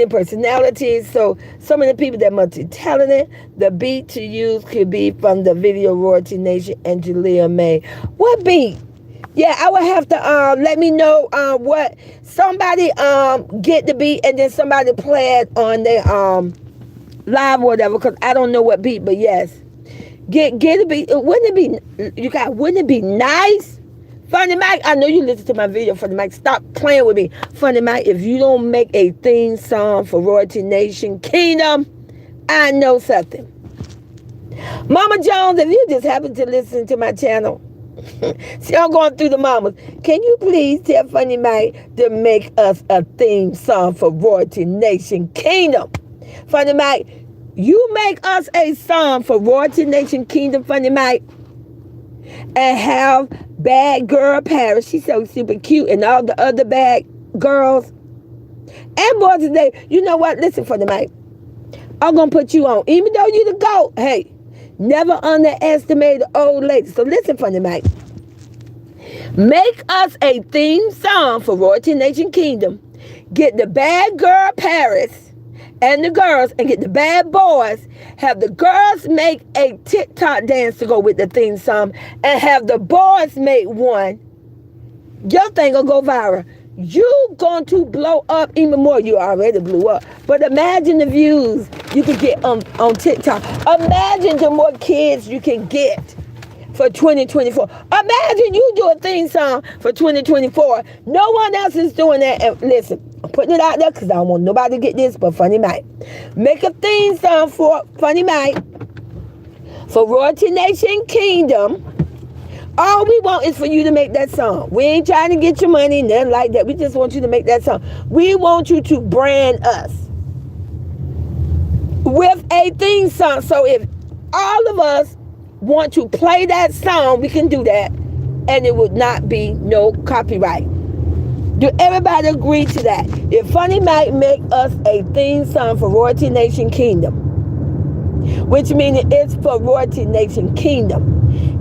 personalities, so many people that are multi-talented. The beat to use could be from the video Royalty Nation and Jalea May. What beat? Yeah, I would have to let me know what somebody get the beat and then somebody play it on their live or whatever, because I don't know what beat, but yes. Get a beat. Wouldn't it be nice? Funny Mike, I know you listen to my video, Funny Mike. Stop playing with me. Funny Mike, if you don't make a theme song for Royalty Nation Kindom, I know something. Mama Jones, if you just happen to listen to my channel, see, I'm going through the mamas. Can you please tell Funny Mike to make us a theme song for Royalty Nation Kindom? Funny Mike, you make us a song for Royalty Nation Kindom, Funny Mike, and have Bad Girl Paris. She's so super cute, and all the other bad girls and boys today. You know what? Listen, Funny Mike, I'm gonna put you on, even though you the GOAT. Hey, never underestimate the old lady. So listen, Funny Mike, make us a theme song for Royalty Nation Kindom. Get the Bad Girl Paris and the girls, and get the bad boys. Have the girls make a TikTok dance to go with the theme song, and have the boys make one. Your thing gonna go viral. You going to blow up even more. You already blew up, but imagine the views you can get on TikTok. Imagine the more kids you can get for 2024. Imagine you do a theme song for 2024. No one else is doing that. And listen, I'm putting it out there because I don't want nobody to get this but Funny Mike. Make a theme song for Funny Mike, for Royalty Nation Kingdom. All we want is for you to make that song. We ain't trying to get your money, nothing like that. We just want you to make that song. We want you to brand us with a theme song. So if all of us want to play that song, we can do that, and it would not be no copyright. Do everybody agree to that? If Funny Mike make us a theme song for Royalty Nation Kingdom, which means it's for Royalty Nation Kingdom,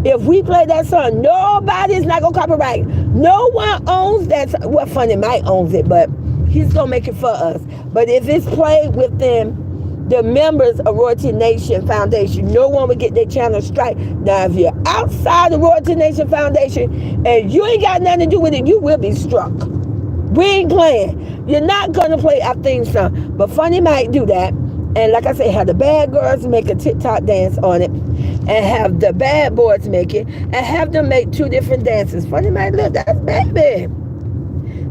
if we play that song, nobody's not gonna copyright. No one owns that song. Well, Funny Mike owns it, but he's gonna make it for us. But if it's played within the members of Royalty Nation Foundation, no one would get their channel strike. Now, if you're outside the Royalty Nation Foundation and you ain't got nothing to do with it, you will be struck. We ain't playing. You're not gonna play our theme song. But Funny Mike do that. And like I say, have the bad girls make a TikTok dance on it, and have the bad boys make it, and have them make 2 different dances. Funny Mike, look, that's baby.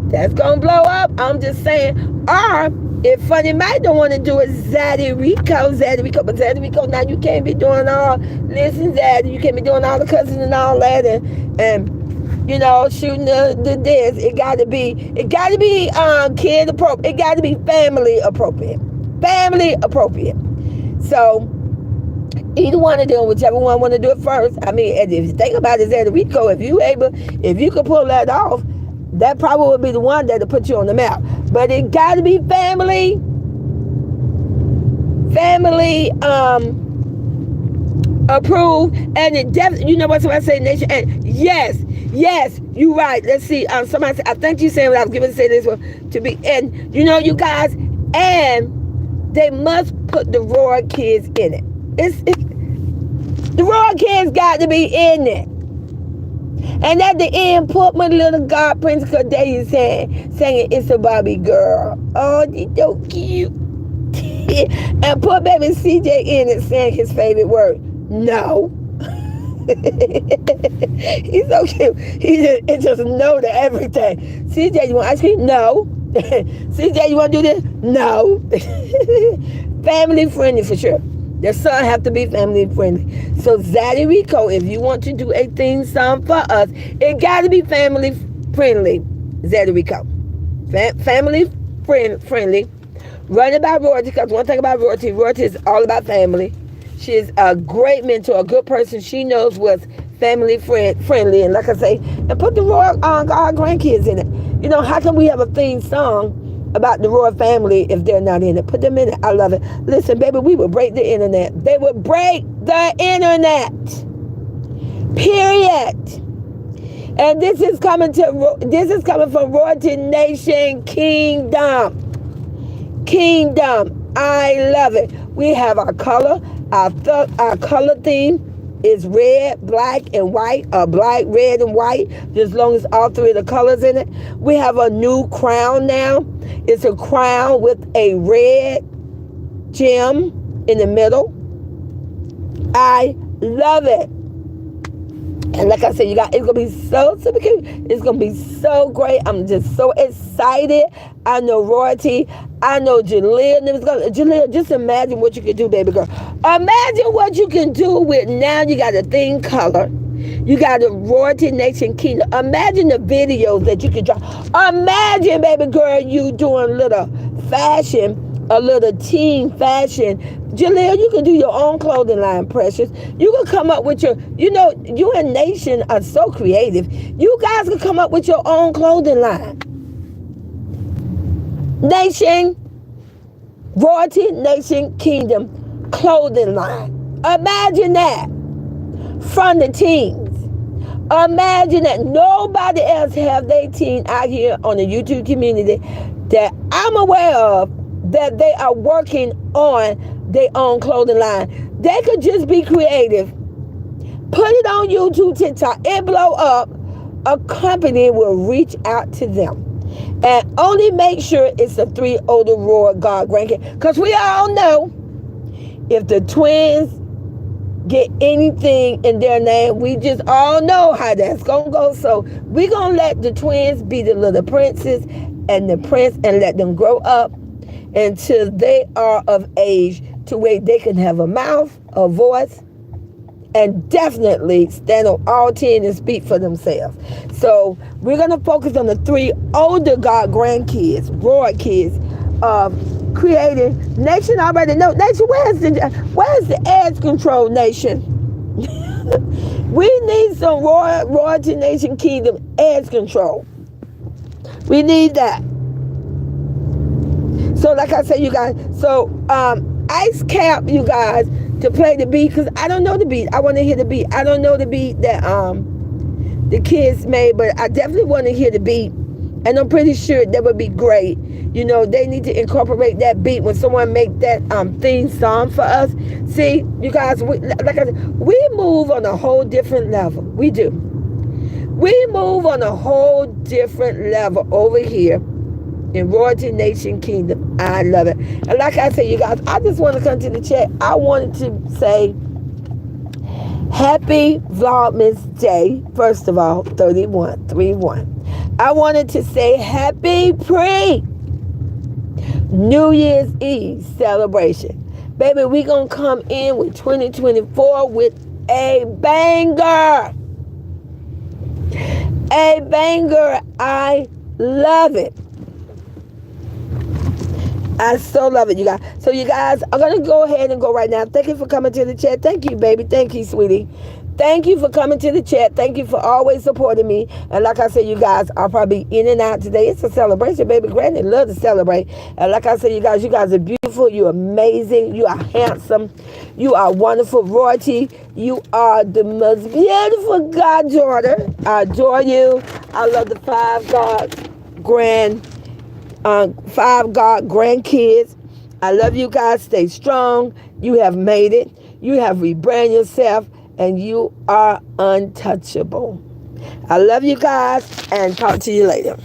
That's gonna blow up. I'm just saying. Or if Funny Mike don't want to do it, Zaddy Rico. But Zaddy Rico, now you can't be doing all. Listen, Zaddy, you can't be doing all the cussing and all that, and you know, shooting the dance. It gotta be kid appropriate. It gotta be family appropriate. Family appropriate. So either one of them, whichever one want to do it first. I mean, if you think about it, Zaddy Rico, if you could pull that off, that probably would be the one that'll put you on the map. But it got to be family approved, and it definitely, you know what somebody say, Nation, and yes, you right. Let's see. Somebody said, I think you saying what I was giving to say this one to be, and you know, you guys, and they must put the Roar Kids in it. The Roar Kids got to be in it. And at the end, put my little God Prince Cordelia singing It's a Barbie Girl. Oh, he's so cute. And put baby CJ in it saying his favorite word. No. He's so cute. He just know to everything. CJ, you want ice cream? No. CJ, you want to do this? No. Family friendly for sure. Their son have to be family friendly. So Zaddy Rico, if you want to do a theme song for us, it got to be family friendly. Zaddy Rico, family friendly. Run it by Royalty, because one thing about Royalty is all about family. She's a great mentor, a good person. She knows what's family friendly, and like I say, and put the Royal our grandkids in it. You know, how can we have a theme song about the Royal family if they're not in it? Put them in it. I love it. Listen, baby, we would break the internet. They would break the internet. Period. And this is coming from Royalty Nation Kingdom. I love it. We have our color. Our color theme is red, black, and white, or black, red, and white, just as long as all 3 of the colors in it. We have a new crown now. It's a crown with a red gem in the middle. I love it. And like I said, it's going to be so super cute. It's going to be so great. I'm just so excited. I know Royalty. I know Jaleel. Jaleel, just imagine what you can do, baby girl. Imagine what you can do with now you got a theme color. You got a Royalty Nation Kingdom. Imagine the videos that you can drop. Imagine, baby girl, you doing little fashion, a little teen fashion. Jaleel, you can do your own clothing line, precious. You can come up with you and Nation are so creative. You guys can come up with your own clothing line. Nation, Royalty Nation Kingdom clothing line. Imagine that from the teens. Imagine that nobody else have their teen out here on the YouTube community that I'm aware of that they are working on their own clothing line. They could just be creative. Put it on YouTube, TikTok, it blow up. A company will reach out to them. And only make sure it's the 3 older Royal God grandkids. Because we all know If the twins get anything in their name, we just all know how that's gonna go. So we're gonna let the twins be the little princes and the prince, and let them grow up until they are of age to where they can have a mouth, a voice, and definitely stand on all 10 and speak for themselves. So we're gonna focus on the 3 older God grandkids, royal kids, creating nation. I already know nation. Where's the edge control nation? We need some royalty nation kingdom edge control. We need that. So like I said, you guys, so Ice Cap, you guys, to play the beat, because I don't know the beat. I want to hear the beat. I don't know the beat that the kids made, but I definitely want to hear the beat. And I'm pretty sure that would be great. You know, they need to incorporate that beat when someone make that theme song for us. See, you guys, like I said, we move on a whole different level. We do. We move on a whole different level over here in Royalty Nation Kingdom. I love it. And like I said, you guys, I just want to come to the chat. I wanted to say happy Vlogmas Day, first of all, 31. I wanted to say happy New Year's Eve celebration. Baby, we going to come in with 2024 with a banger. A banger. I love it. I so love it, you guys. So you guys, I'm going to go ahead and go right now. Thank you for coming to the chat. Thank you, baby. Thank you, sweetie. Thank you for coming to the chat. Thank you for always supporting me. And like I said, you guys, I'll probably be in and out today. It's a celebration, baby. Granny love to celebrate. And like I said, you guys are beautiful. You're amazing. You are handsome. You are wonderful. Royalty, you are the most beautiful goddaughter. I adore you. I love the 5 God grandkids. I love you guys. Stay strong. You have made it. You have rebranded yourself. And you are untouchable. I love you guys, and talk to you later.